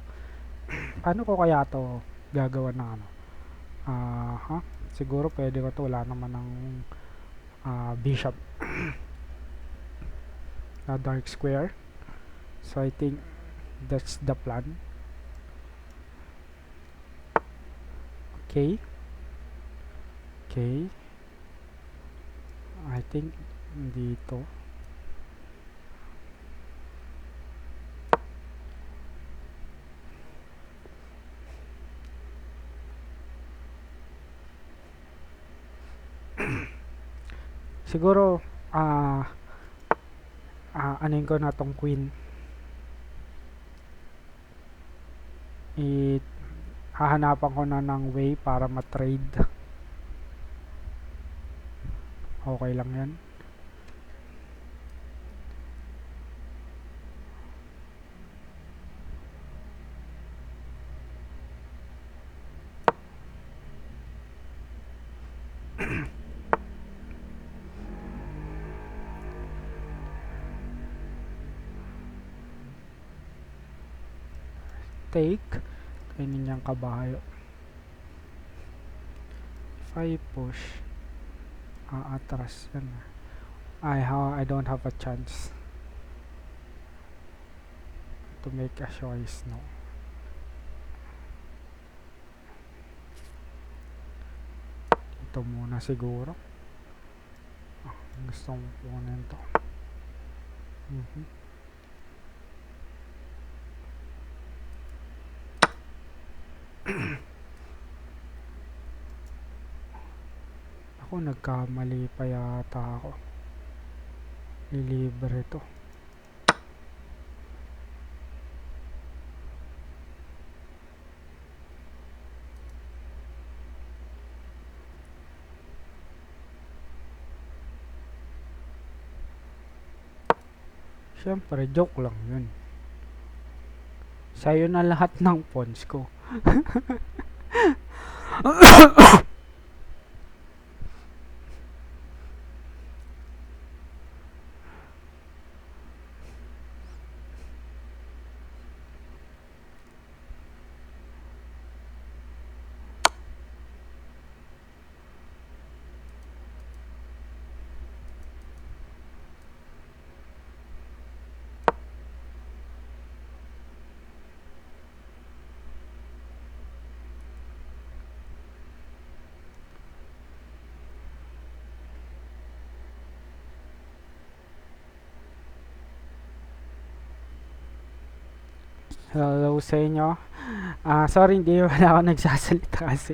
Paano ko kaya to gagawa ng ano? Siguro pwede ko to, wala naman ng bishop na dark square. So I think that's the plan. Okay. I think dito. Siguro anuin ko na tong queen. Hahanapan ko na ng way para ma-trade. Okay lang yan. Take. Kainin niyang kabayo. If I push, atras yan. I don't have a chance to make a choice, no. Ito muna siguro. Gusto kong kunin to. Ako nagkamali pa yata ako. Lilibre to. Siyempre, joke lang yun. Sa'yo na lahat ng pawns ko. Hello sa inyo. Sorry, hindi wala ako nagsasalita kasi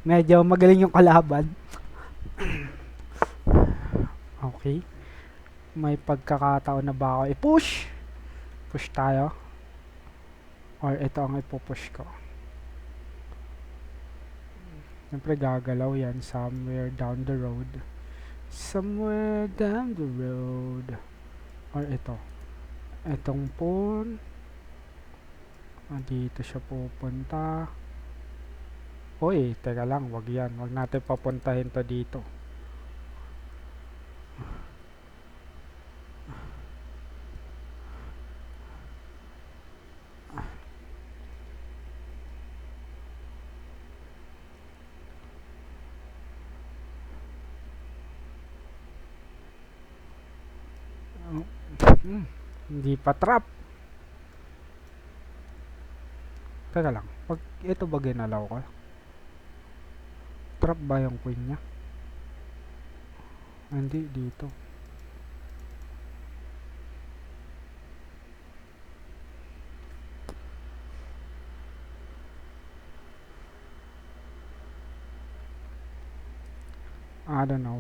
medyo magaling yung kalaban. Okay. May pagkakataon na ba ako i-push? Push tayo. Or ito ang ipupush ko. Siyempre gagalaw yan somewhere down the road. Somewhere down the road. Or ito. Itong pawn. Dito siya pupunta. Uy, teka lang, wag yan. Wag natin papuntahin to dito. Hindi pa trap. Teka lang, pag ito ba ginalaw ko? Trap ba yung queen niya? Hindi, dito. I don't know.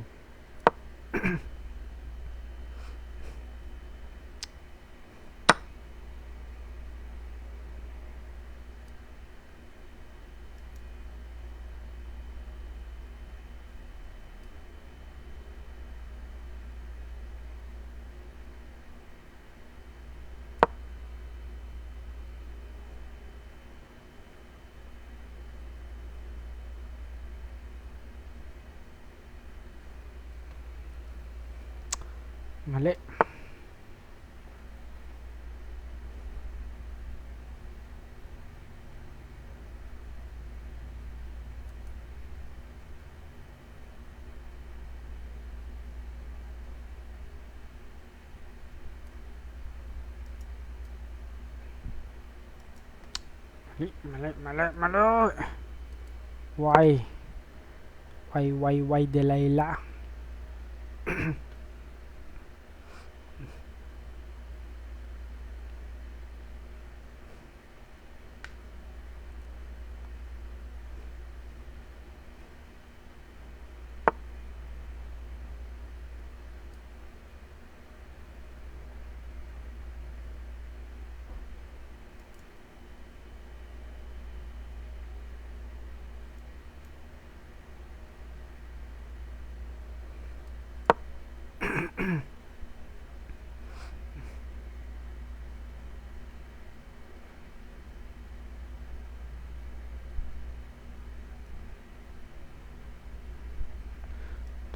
Mali. Mali. Why? Why, Delilah?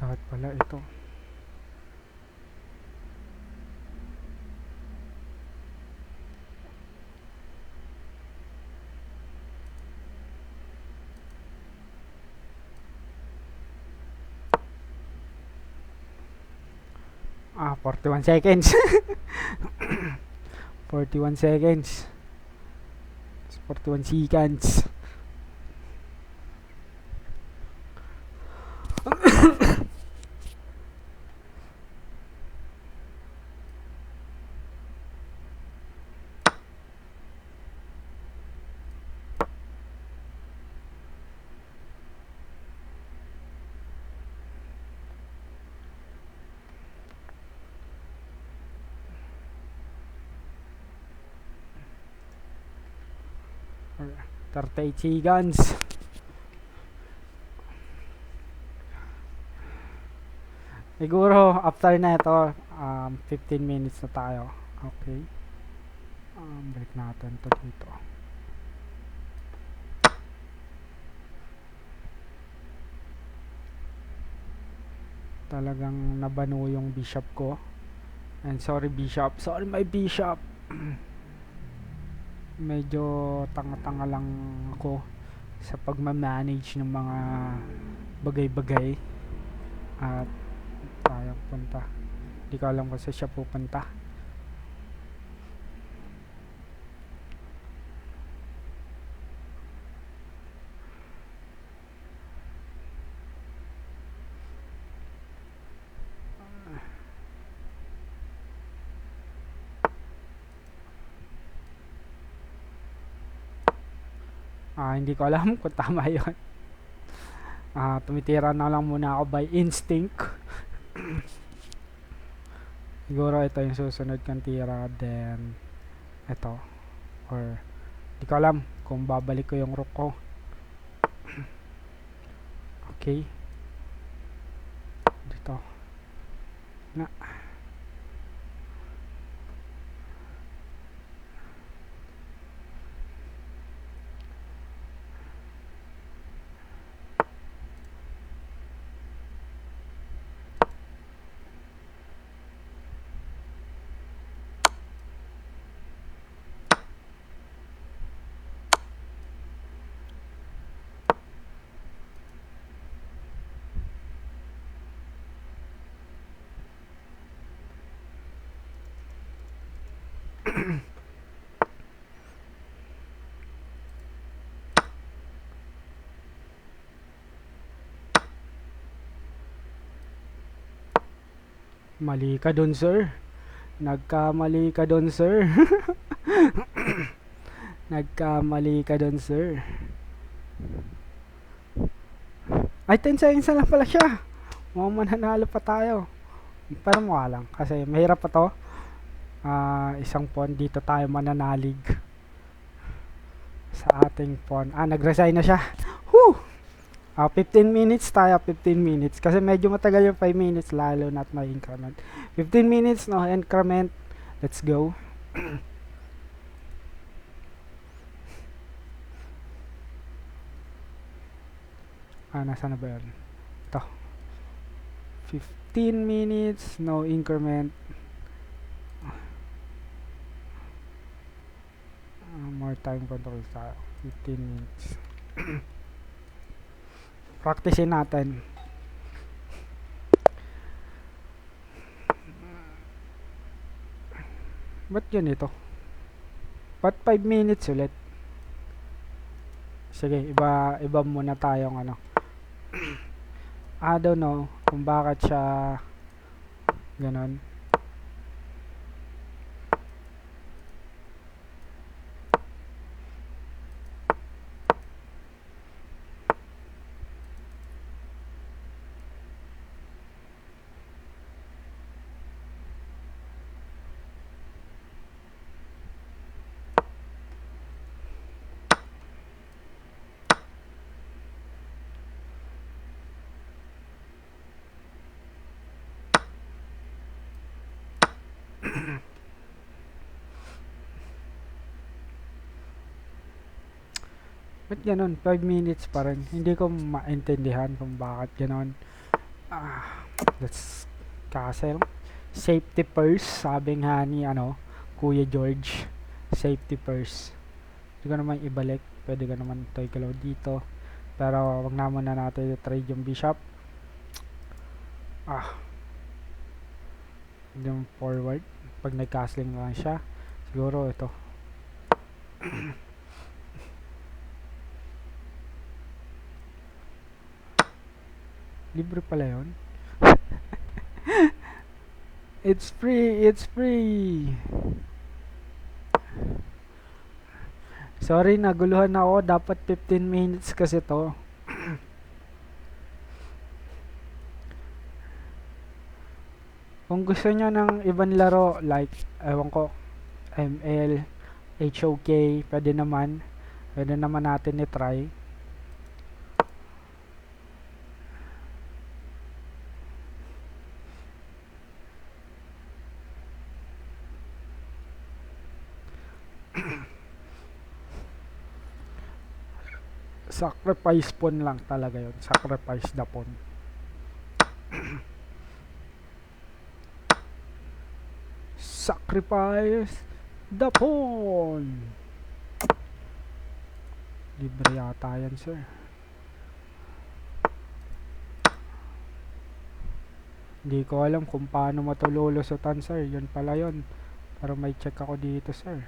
Dapat pala ito. 41 seconds. 41 seconds. 41 seconds. Or 38 seconds. Siguro after na ito, 15 minutes na tayo. Okay. Break natin to dito. Talagang nabano yung bishop ko. And sorry bishop. Sorry my bishop. Medyo tanga-tanga lang ako sa pagmamanage ng mga bagay-bagay. At tayo punta. Hindi ko alam kung saan siya pupunta. Hindi ko alam kung tama yun. Tumitira na lang muna ako by instinct. Siguro ito yung susunod kong tira, then ito, or di ko alam kung babalik ko yung rook ko. Okay, dito na. Mali ka dun, sir. Nagkamali ka dun, sir. Nagkamali ka dun, sir. Ay, 10 seconds na lang pala siya. Mukhang mananalo pa tayo. Pero mukha lang. Kasi mahirap pa to. Isang pawn. Dito tayo mananalig. Sa ating pawn. Nag-resign na siya. Whew! 15 minutes tayo, 15 minutes. Kasi medyo matagal yung 5 minutes, lalo na't may increment. 15 minutes, no increment. Let's go. Nasa na ba yun? Ito. 15 minutes, no increment. More time control tayo. 15 minutes. Practicein natin. Ba't yun ito? Ba't 5 minutes ulit? Sige, iba muna tayong ano. I don't know kung bakit siya ganon. Ba't ganon? 5 minutes pa rin. Hindi ko maintindihan kung bakit ganon. Let's castle. Safety first, sabi nga ni Kuya George. Safety first. Hindi ko naman ibalik. Pwede ko naman ito igalaw dito. Pero wag naman na natin i-trade yung bishop. Yung forward. Pag nag-castling lang siya. Siguro ito. Libre pala yun. It's free! It's free! Sorry, naguluhan ako. Dapat 15 minutes kasi to. Kung gusto nyo ng ibang laro, like, ewan ko, ML, HOK, pwede naman natin i-try. Sacrifice pawn lang talaga yun. Sacrifice the pawn. Sacrifice the pawn. Libre yata yan, sir. Hindi ko alam kung paano matululusutan, sir. Yun pala yun. Pero may check ako dito, sir.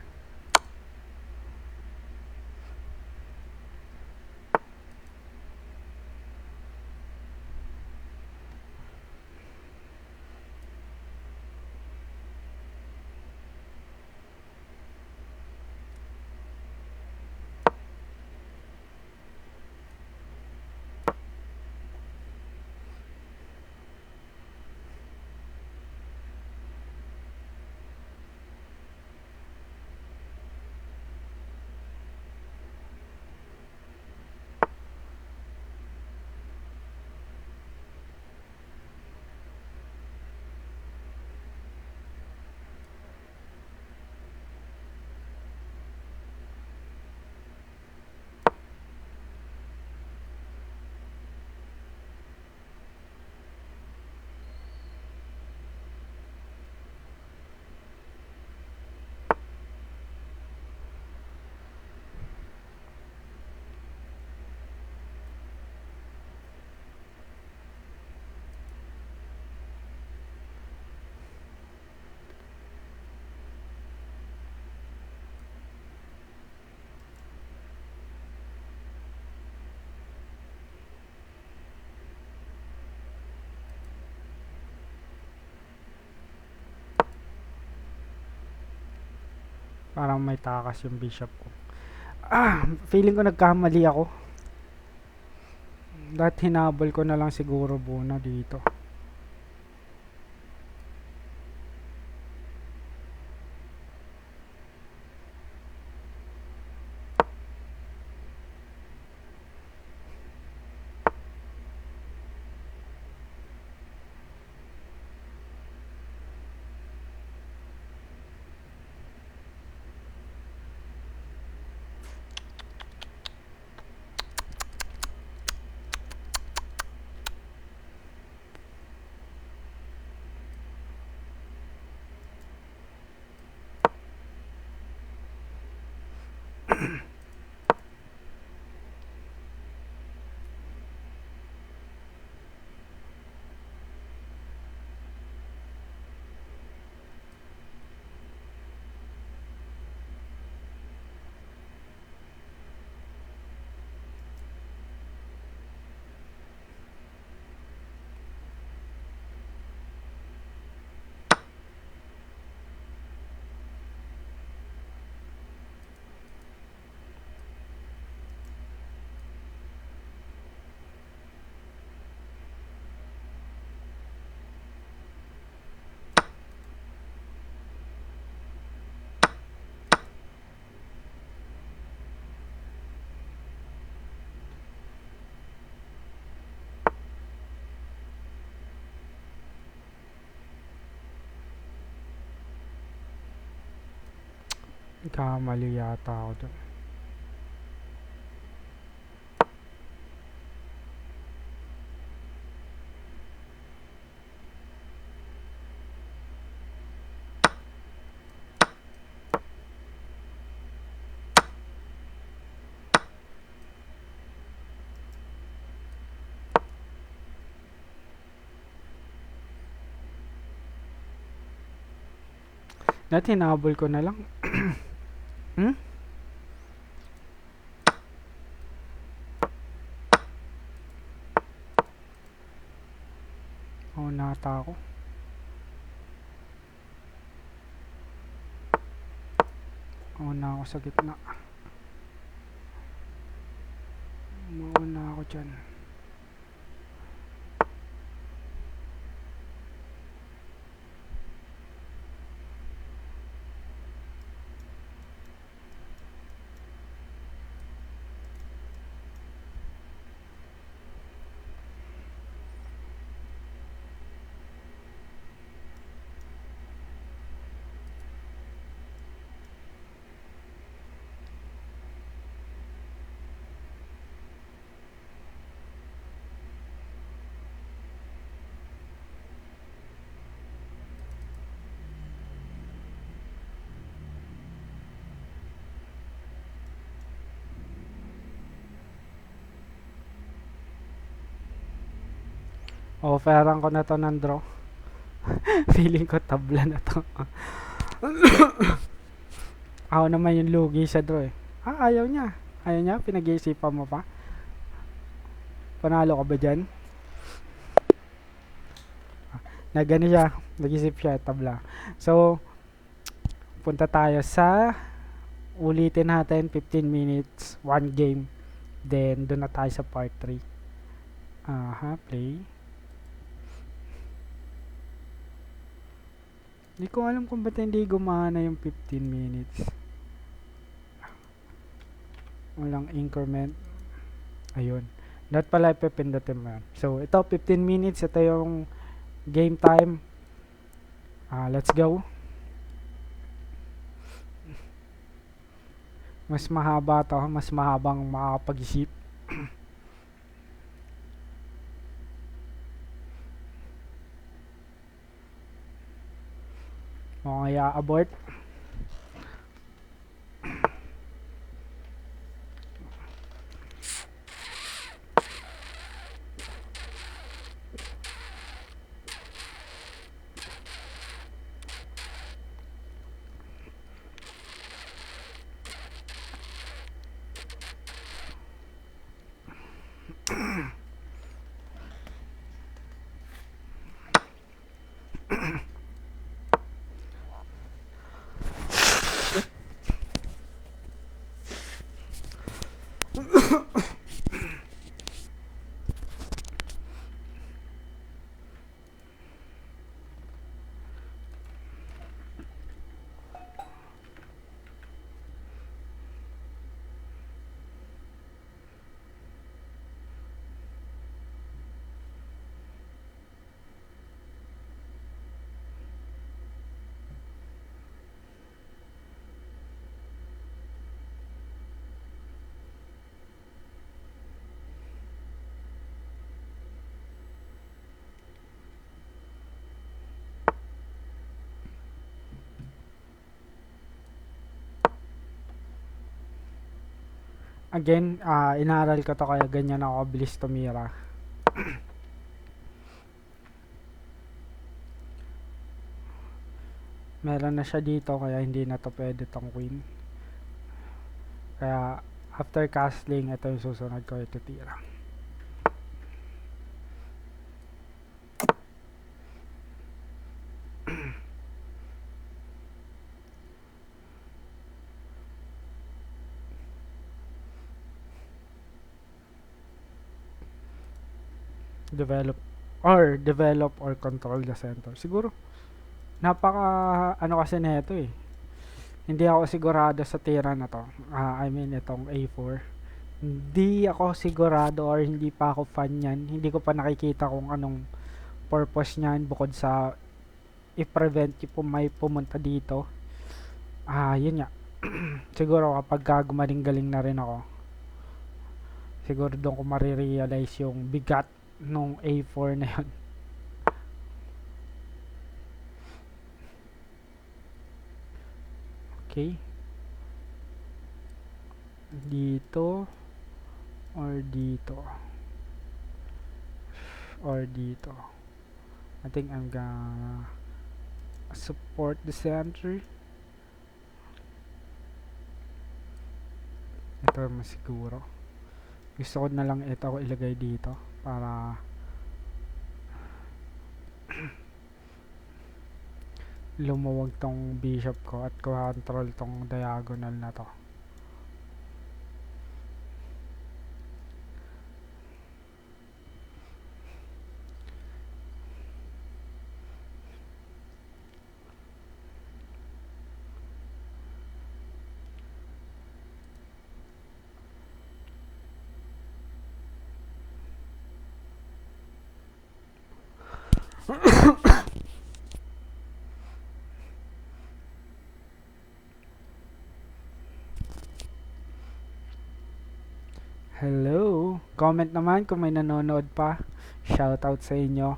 Parang may takas yung bishop ko. Feeling ko nagkamali ako. Dahil hinabol ko na lang siguro muna dito. Kamali yata ako dun. Dati hinabol ko na lang. Hmm? Oo, nata ako. Mauna ako sa gitna. Mauna ako dyan. Offeran ko na to ng draw. Feeling ko tabla na to. Ako naman yung lugi sa draw eh. Ayaw niya. Ayaw niya? Pinag-iisipan mo pa? Panalo ka ba dyan? Nagano siya. Nag-isip siya. Tabla. So, punta tayo sa ulitin natin 15 minutes. One game. Then, doon na tayo sa part 3. Play. Hindi ko alam kung ba't hindi gumana yung 15 minutes. Walang increment. Ayun. Dapat pala ipipindutin mo yan. So, ito 15 minutes. Ito yung game time. Let's go. Mas mahaba to. Mas mahabang makakapag-isip. Mukhang i-abort. Again, inaral ko to kaya ganyan ako bilis tumira. Meron na siya dito kaya hindi na to pwede tong queen. Kaya after castling, ito yung susunod ko ititira. develop or control the center. Siguro napaka ano kasi nito eh. Hindi ako sigurado sa tira na to. I mean itong A4. Hindi ako sigurado or hindi pa ako fan yan. Hindi ko pa nakikita kung anong purpose niyan bukod sa i-prevent yung may pumunta dito. Yun nga. Siguro kapag gumaling-galing na rin ako, siguro doon ko marirealize yung bigat nung A4 na yun. Okay. Dito or dito or dito. I think I'm gonna support the center. Ito mas siguro. Gusto ko na lang ito ko ilagay dito para lumuwag tong bishop ko at control tong diagonal na to. Hello! Comment naman kung may nanonood pa. Shoutout sa inyo.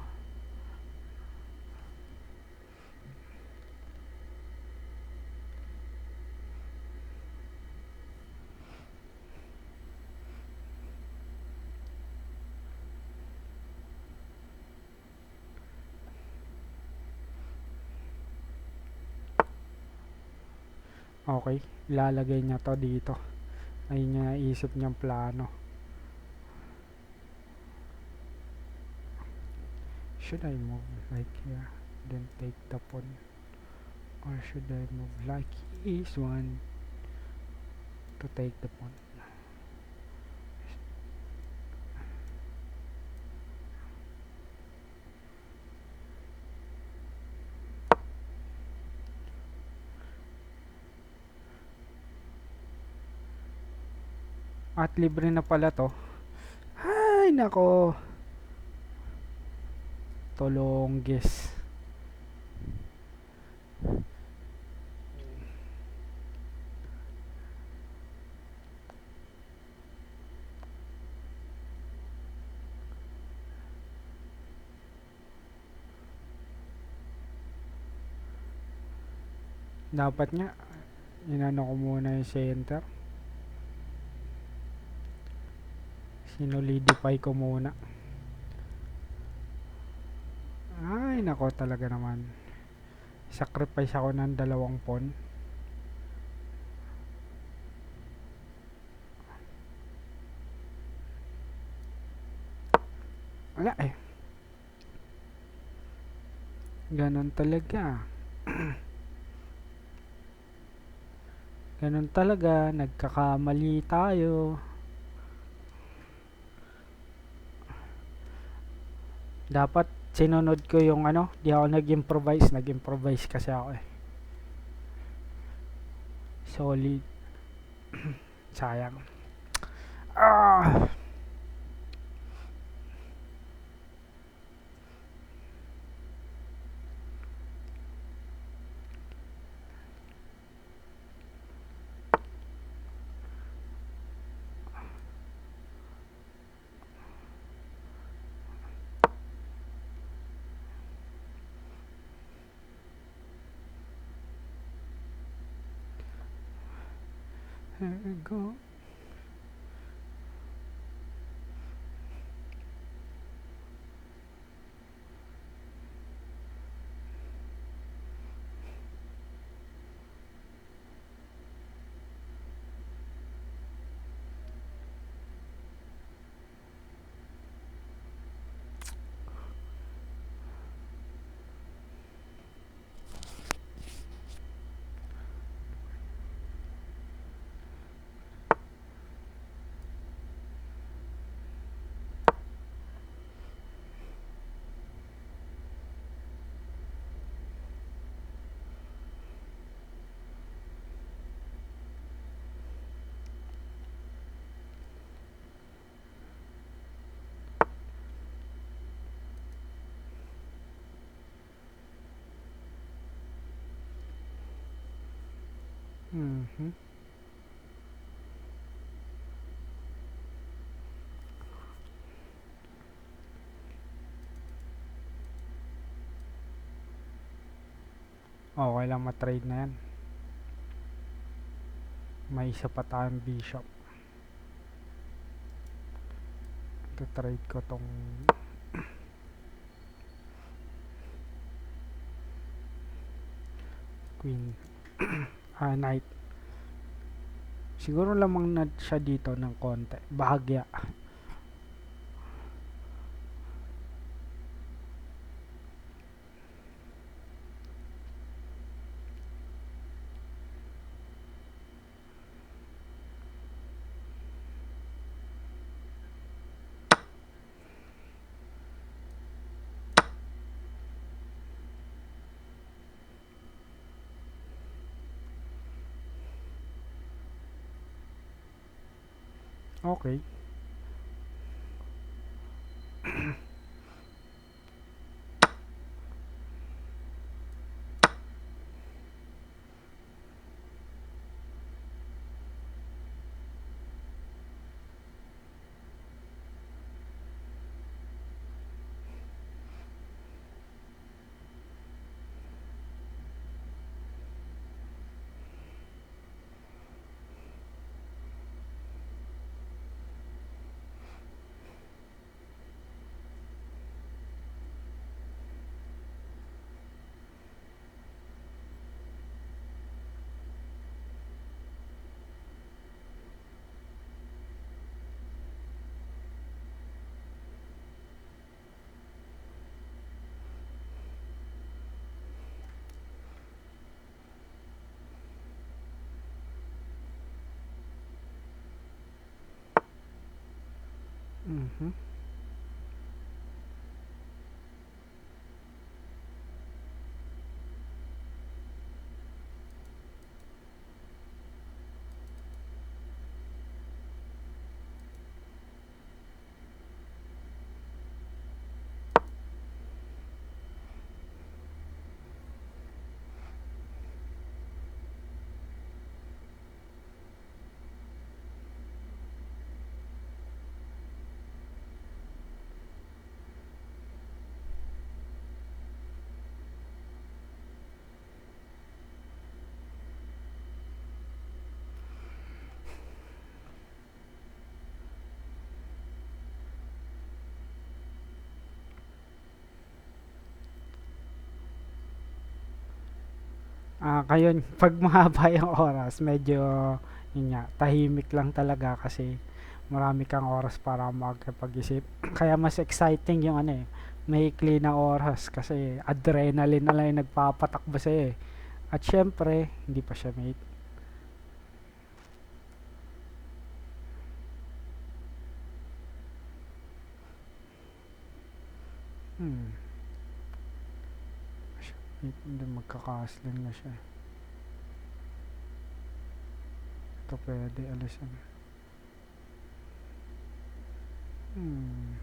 Okay, ilalagay niya to dito. Ayun yung naisip niyang plano. Should I move like here, then take the pawn? Or should I move like e1 to take the pawn? At libre na pala to. Ay, nako. Tolongges. Dapat nga, inano ko muna yung center. Sinolidify ko muna. Ay, nako talaga naman. Sacrifice ako ng dalawang pawn. Wala eh. Ganon talaga. Ganon talaga. Nagkakamali tayo. Dapat sinunod ko yung ano, di ako nag-improvise kasi ako eh. Solid. Sayang. Ah! Here we go. Mhm. Okay lang matrade na yan. May isa pa tayong bishop. Ito-trade ko tong queen. Knight. Siguro lamang na siya dito ng konti. Bahagya. Okay. Mhm. Ngayon, pag mahaba yung oras, medyo, yun nga, tahimik lang talaga kasi marami kang oras para magpag-isip. Kaya mas exciting yung ano eh, maikli na oras kasi adrenaline na lang yung nagpapatakbo sa'yo eh. At syempre, hindi pa siya mate. Hmm. Hindi magkakasling na siya. Ito pwede, alisin. Hmm.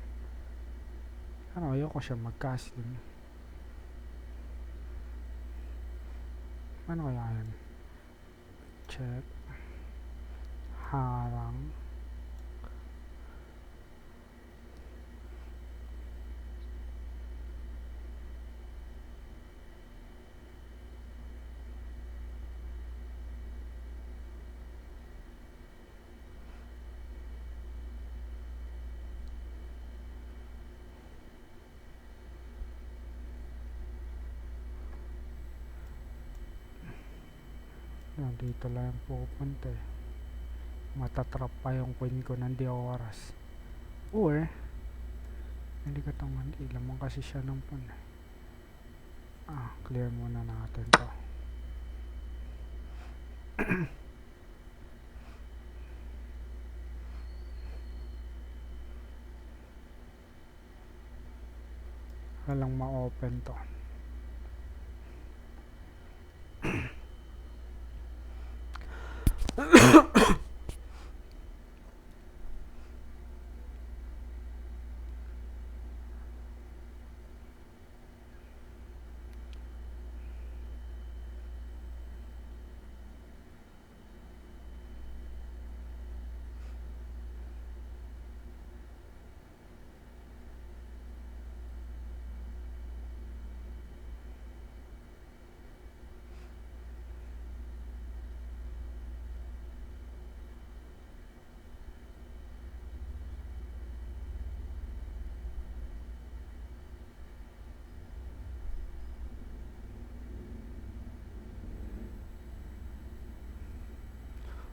Ano, ayoko siya magkasling. Ano kaya yan? Check. Harang. Dito lang yung pupunta eh. Matatrap pa yung queen ko ng di oras. Or, hindi ka tong ilan mo kasi siya ng pun. Clear muna natin to. Walang ma-open to.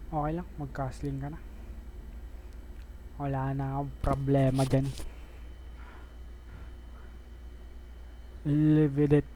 Okay lang, mag-castling ka na. Wala na akong problema dyan. Live with it.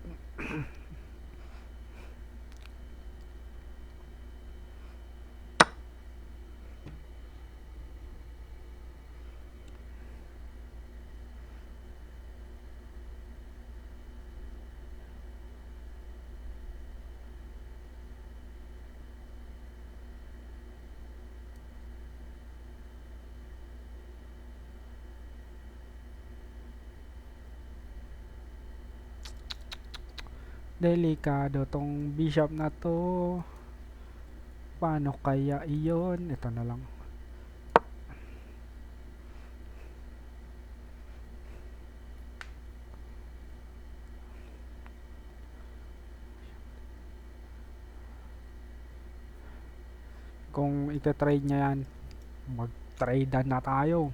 Delikado tong bishop na to. Paano kaya iyon? Ito na lang. Kung ite-trade niya yan, mag-trade na tayo.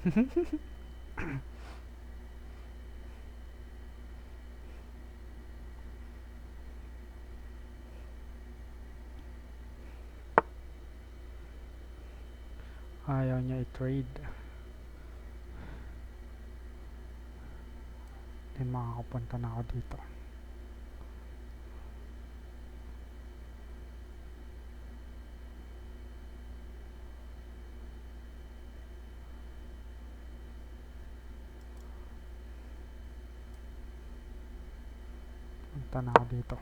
Ayaw niya i-trade. Then makakapunta na ako dito. Punta na ako dito.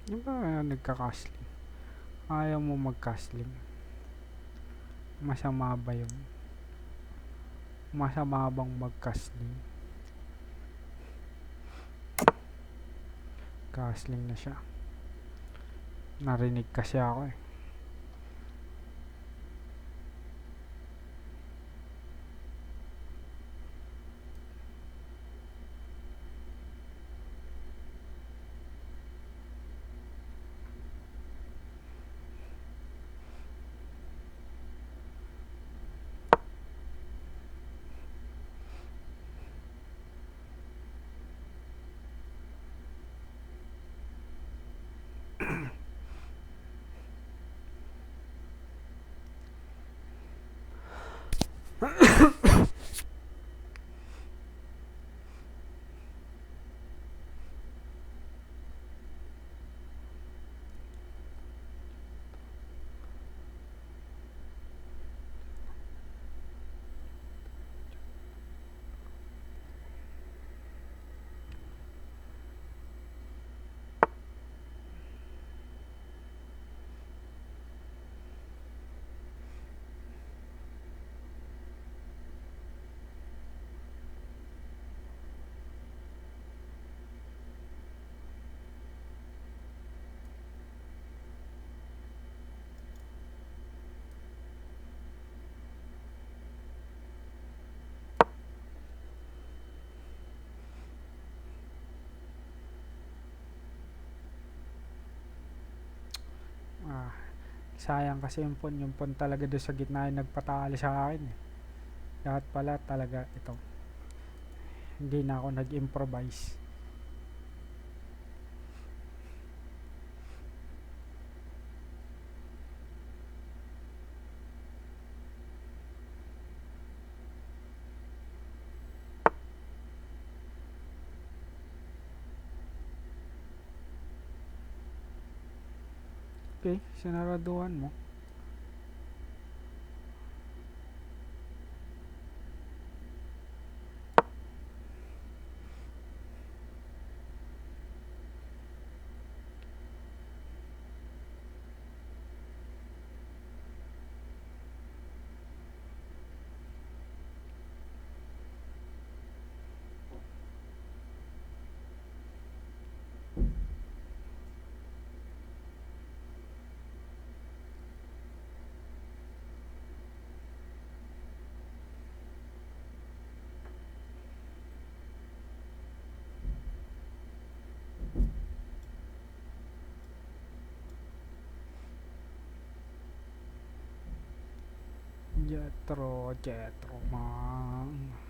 Di ba nagka-castling? Ayaw mo mag-castling. Masama ba yun? Masama bang mag-castling? Castling na siya. Narinig kasi ako eh. Sayang kasi yung pon talaga doon sa gitna yung nagpatalo sa akin eh. Lahat pala talaga ito. Hindi na ako nag-improvise. Okay, sinaraduhan mo. Jetro mang.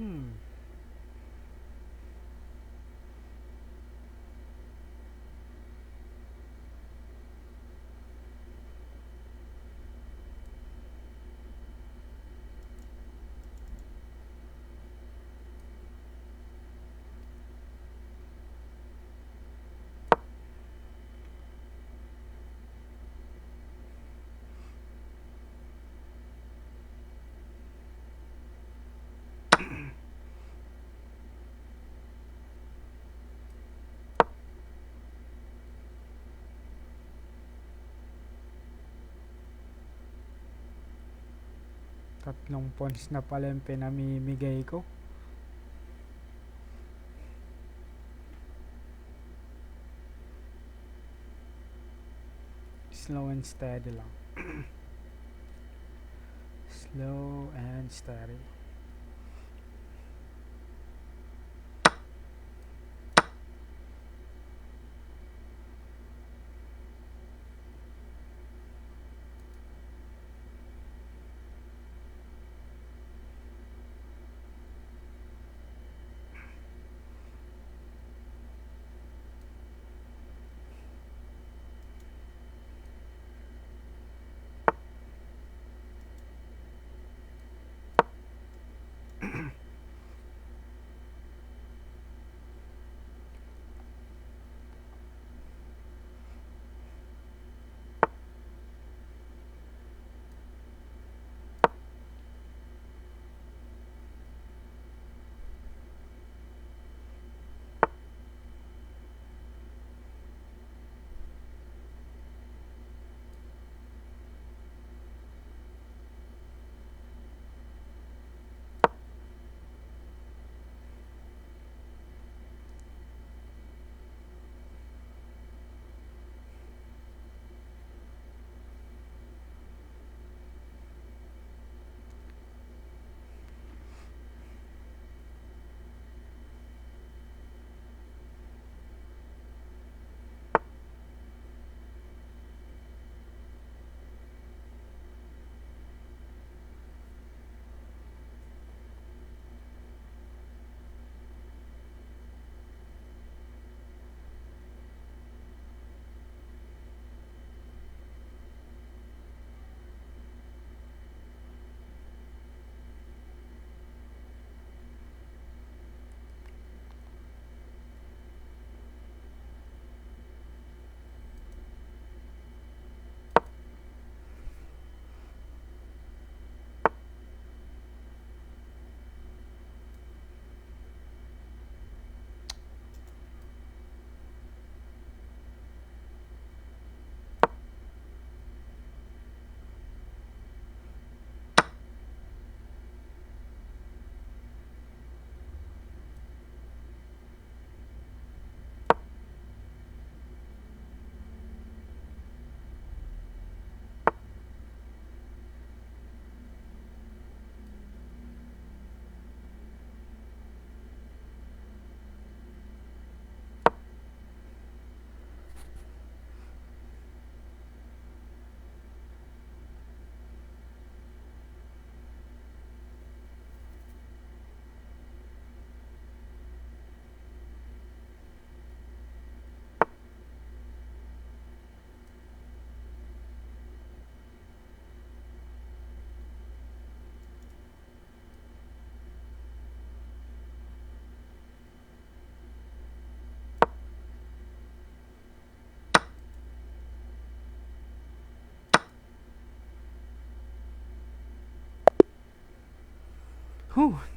Hmm. Tatlong points na pala yung pinamimigay ko. Slow and steady lang. Slow and steady.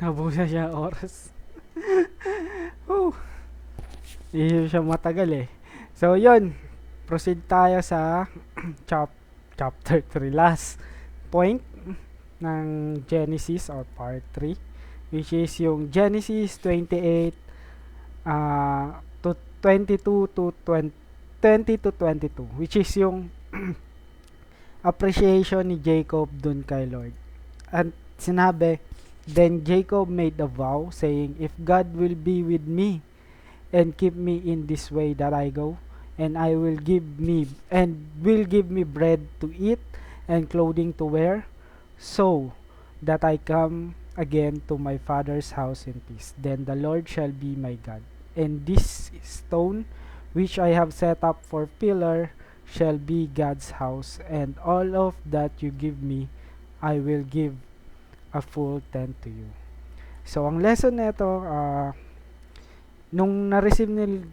Nabusa siya oras. Huh, hindi siya matagal eh. So, yun. Proceed tayo sa chapter 3. Last point ng Genesis or part 3. Which is yung Genesis 28 to 22 to 20 to 22. Which is yung appreciation ni Jacob dun kay Lord. At sinabi, then Jacob made a vow saying, if God will be with me and keep me in this way that I go, and will give me bread to eat and clothing to wear, so that I come again to my father's house in peace. Then the Lord shall be my God, and this stone which I have set up for pillar shall be God's house, and all of that you give me, I will give a full tent to you. So, ang lesson nito, nung na-receive ni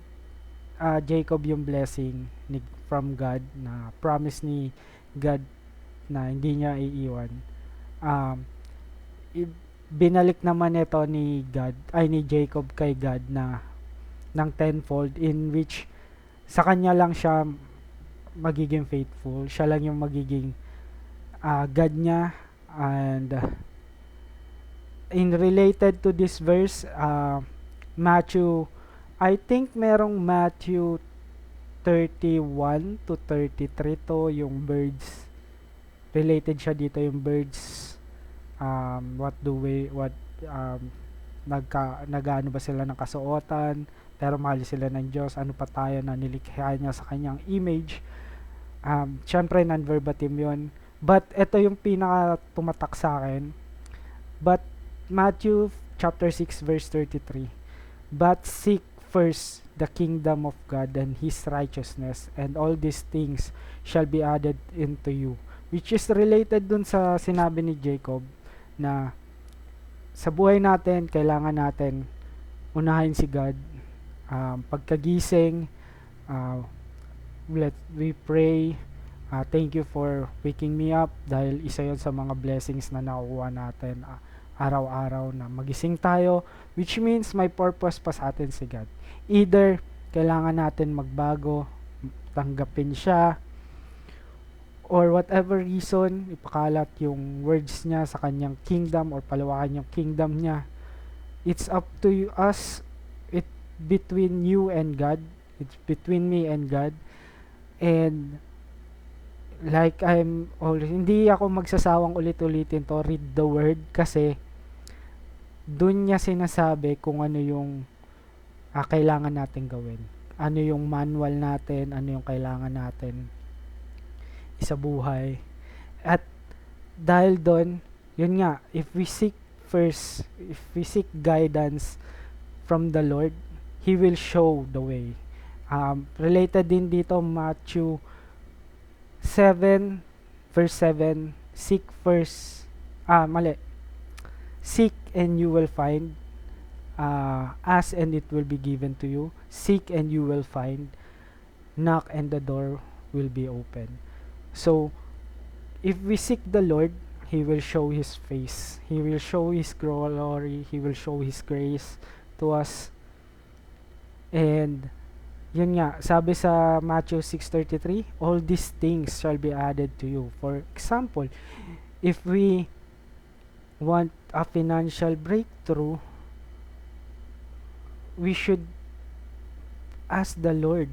Jacob yung blessing from God, na promise ni God na hindi niya iiwan, um, binalik naman ito ni Jacob kay God na ng tenfold, in which sa kanya lang siya magiging faithful, siya lang yung magiging God niya. And in related to this verse, Matthew, I think merong Matthew 31 to 33 to, yung birds. Related siya dito yung birds. Nagano ba sila ng kasuotan, pero mahal sila ng Diyos. Ano pa tayo na nilikha niya sa kanyang image. Syempre non-verbatim yun. But ito yung pinaka tumatak sa akin. But Matthew chapter 6 verse 33. But seek first the kingdom of God and His righteousness, and all these things shall be added into you. Which is related dun sa sinabi ni Jacob na sa buhay natin, kailangan natin unahin si God. Pagkagising, we pray, thank you for waking me up, dahil isa yon sa mga blessings na nakukuha natin araw-araw, na magising tayo, which means may purpose pa sa atin si God. Either kailangan natin magbago, tanggapin siya, or whatever reason, ipakalat yung words niya sa kanyang kingdom or palawakan yung kingdom niya. It's up to us. It's between you and God. It's between me and God. And like hindi ako magsasawang ulit-ulitin to, read the word, kasi dun niya sinasabi kung ano yung kailangan natin gawin. Ano yung manual natin, ano yung kailangan natin sa buhay. At dahil doon, yun nga, if we seek guidance from the Lord, He will show the way. Related din dito, Matthew 7 verse 7, seek and you will find, ask and it will be given to you, seek and you will find, knock and the door will be open. So, if we seek the Lord, He will show His face. He will show His glory. He will show His grace to us. And, yun nga, sabi sa Matthew 6:33, all these things shall be added to you. For example, if we want a financial breakthrough, we should ask the Lord,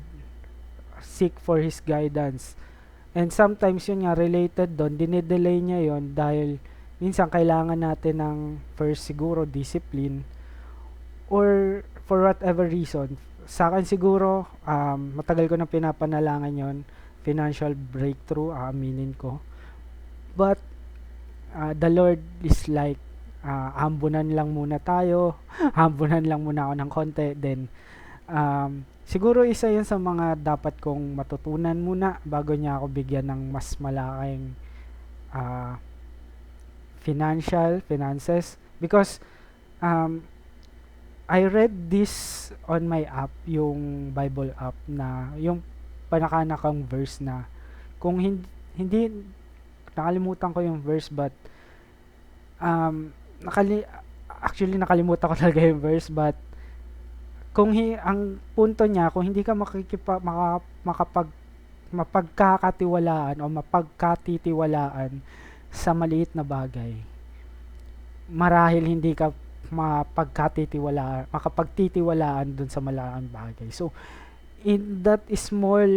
seek for His guidance. And sometimes yun nga, related doon, dinidelay niya yon dahil minsan kailangan natin ng first siguro discipline, or for whatever reason. Sa akin siguro, matagal ko na pinapanalangan yon, financial breakthrough, aminin ko. But the Lord is like, hambunan lang muna tayo, hambunan lang muna ako ng konti, then siguro isa yun sa mga dapat kong matutunan muna bago niya ako bigyan ng mas malaking finances. Because I read this on my app, yung Bible app, na yung panakanakang verse na kung hindi nakalimutan ko yung verse, but actually nakalimutan ko talaga yung verse, but ang punto niya, kung hindi ka mapagkakatiwalaan o mapagkatitiwalaan sa maliit na bagay, marahil hindi ka makapagtitiwalaan dun sa malaking bagay. So, in that small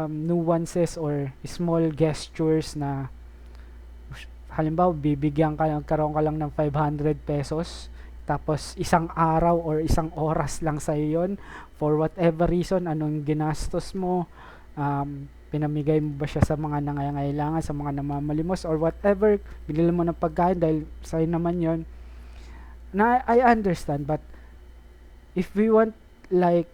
nuances or small gestures na halimbawa nagkaroon ka lang ng 500 pesos, tapos isang araw or isang oras lang sa'yo yun, for whatever reason, anong ginastos mo, pinamigay mo ba siya sa mga nangangailangan, sa mga namamalimos, or whatever, binili mo ng pagkain dahil sa'yo naman yon. Na I understand, but if we want like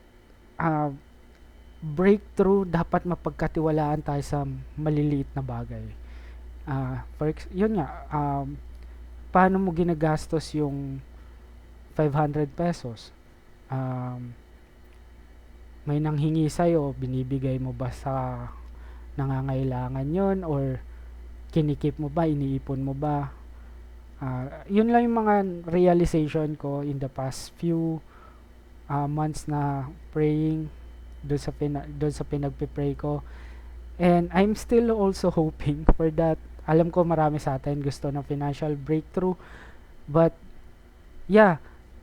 breakthrough, dapat mapagkatiwalaan tayo sa maliliit na bagay. Yun nga, paano mo ginagastos yung 500 pesos? May nanghingi sa'yo, binibigay mo ba sa nangangailangan yon, or kinikip mo ba, iniipon mo ba? Yun lang yung mga realization ko in the past few months na praying doon sa pinagpipray ko. And I'm still also hoping for that. Alam ko marami sa atin gusto ng financial breakthrough. But, yeah,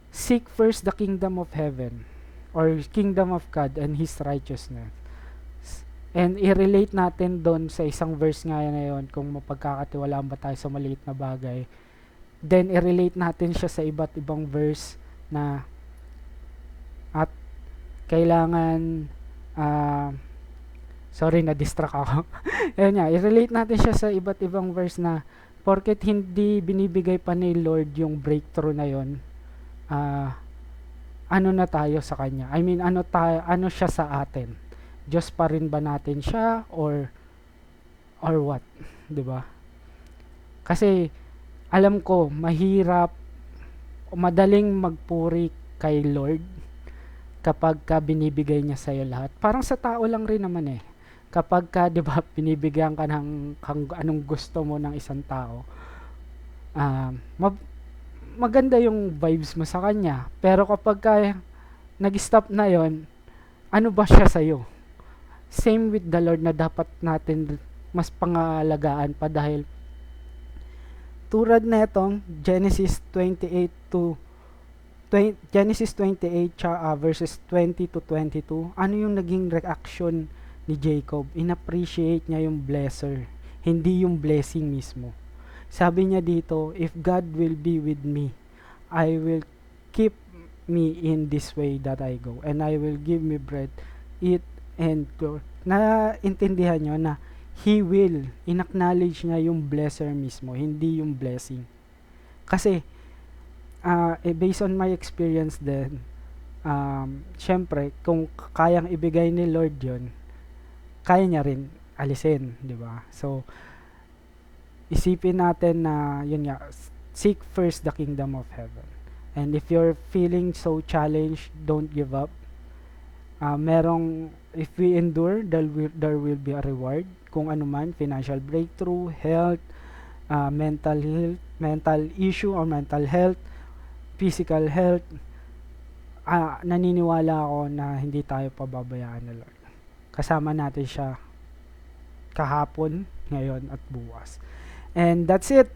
seek first the kingdom of heaven or kingdom of God and His righteousness. And i-relate natin doon sa isang verse nga na yun, kung mapagkakatiwalaan ba tayo sa maliit na bagay. Then, i-relate natin siya sa iba't ibang verse na at kailangan na-distract ako. Ayun nga, i-relate natin siya sa iba't ibang verse na porket hindi binibigay pa ni Lord yung breakthrough na yon, ano na tayo sa Kanya? I mean, ano siya sa atin? Diyos pa rin ba natin siya or what? 'Di ba? Kasi alam ko mahirap o madaling magpuri kay Lord kapag ka binibigay niya sa iyo lahat. Parang sa tao lang rin naman eh. Kapag ka, 'di ba, binibigyan ka ng anong gusto mo ng isang tao, maganda yung vibes mo sa kanya. Pero kapag ka nag-stop na 'yon, ano ba siya sa iyo? Same with the Lord na dapat natin mas pangalagaan pa, dahil tulad na itong Genesis 28 verses 20 to 22, ano yung naging reaction ni Jacob? In-appreciate niya yung blesser, hindi yung blessing mismo. Sabi niya dito, if God will be with me, I will keep me in this way that I go, and I will give me bread, eat, and go. Naintindihan nyo na He will, in-acknowledge niya yung blesser mismo, hindi yung blessing. Kasi, based on my experience din, syempre, kung kayang ibigay ni Lord yon, kaya niya rin alisin, di ba? So, isipin natin na, yun nga, seek first the kingdom of heaven. And if you're feeling so challenged, don't give up. If we endure, there will be a reward. Kung ano man, financial breakthrough, health, mental issue or mental health, physical health, naniniwala ako na hindi tayo pababayaan ng Lord. Kasama natin siya kahapon, ngayon at bukas. And that's it.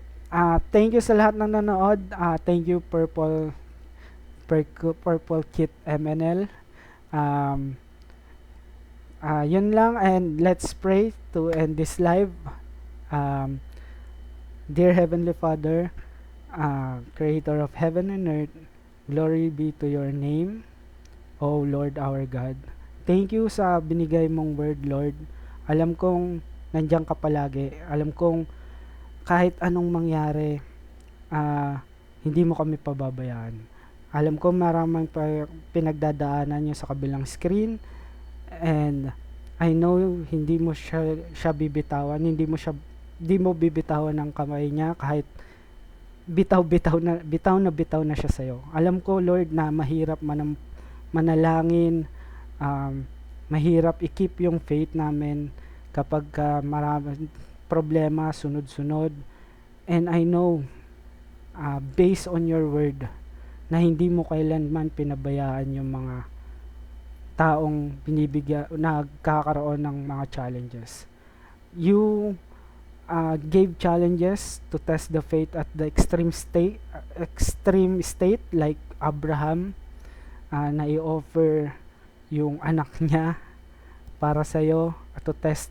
Thank you sa lahat ng nanood. Thank you Purple Kit MNL. Yun lang, and let's pray to end this live. Dear Heavenly Father, Creator of heaven and earth, glory be to your name, O Lord our God. Thank you sa binigay mong word, Lord. Alam kong nandiyan ka palagi. Alam kong kahit anong mangyari, hindi mo kami pababayaan. Alam ko maraming pinagdadaanan nyo sa kabilang screen, and I know hindi mo siya bibitawan, hindi mo bibitawan ng kamay niya kahit bitaw na siya sa'yo. Alam ko, Lord, na mahirap manalangin, mahirap i-keep yung faith namin kapag maraming problema sunod-sunod, and I know based on your word na hindi mo kailanman pinabayaan yung mga taong nagkakaroon ng mga challenges. You gave challenges to test the faith at the extreme state like Abraham, na i-offer yung anak niya para sa to test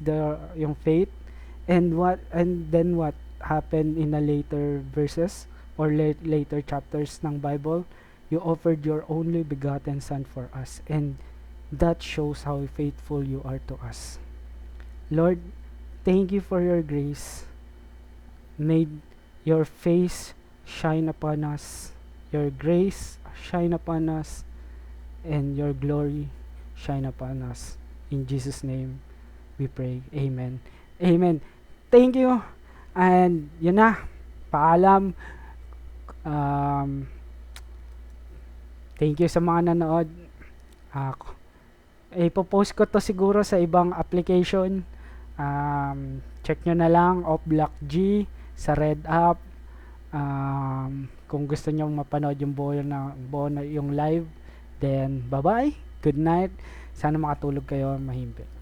yung faith. And then what happened in the later verses or later chapters ng Bible? You offered your only begotten son for us, and that shows how faithful you are to us. Lord, thank you for your grace. May your face shine upon us, your grace shine upon us, and your glory shine upon us. In Jesus' name we pray. Amen. Amen. Thank you. And yun na. Paalam. Thank you sa mga nanood. Ipopost ko to siguro sa ibang application. Check nyo na lang Block G sa Red App. Kung gusto nyo mapanood yung buo na yung live, then bye bye, good night, sana makatulog kayo mahimpi.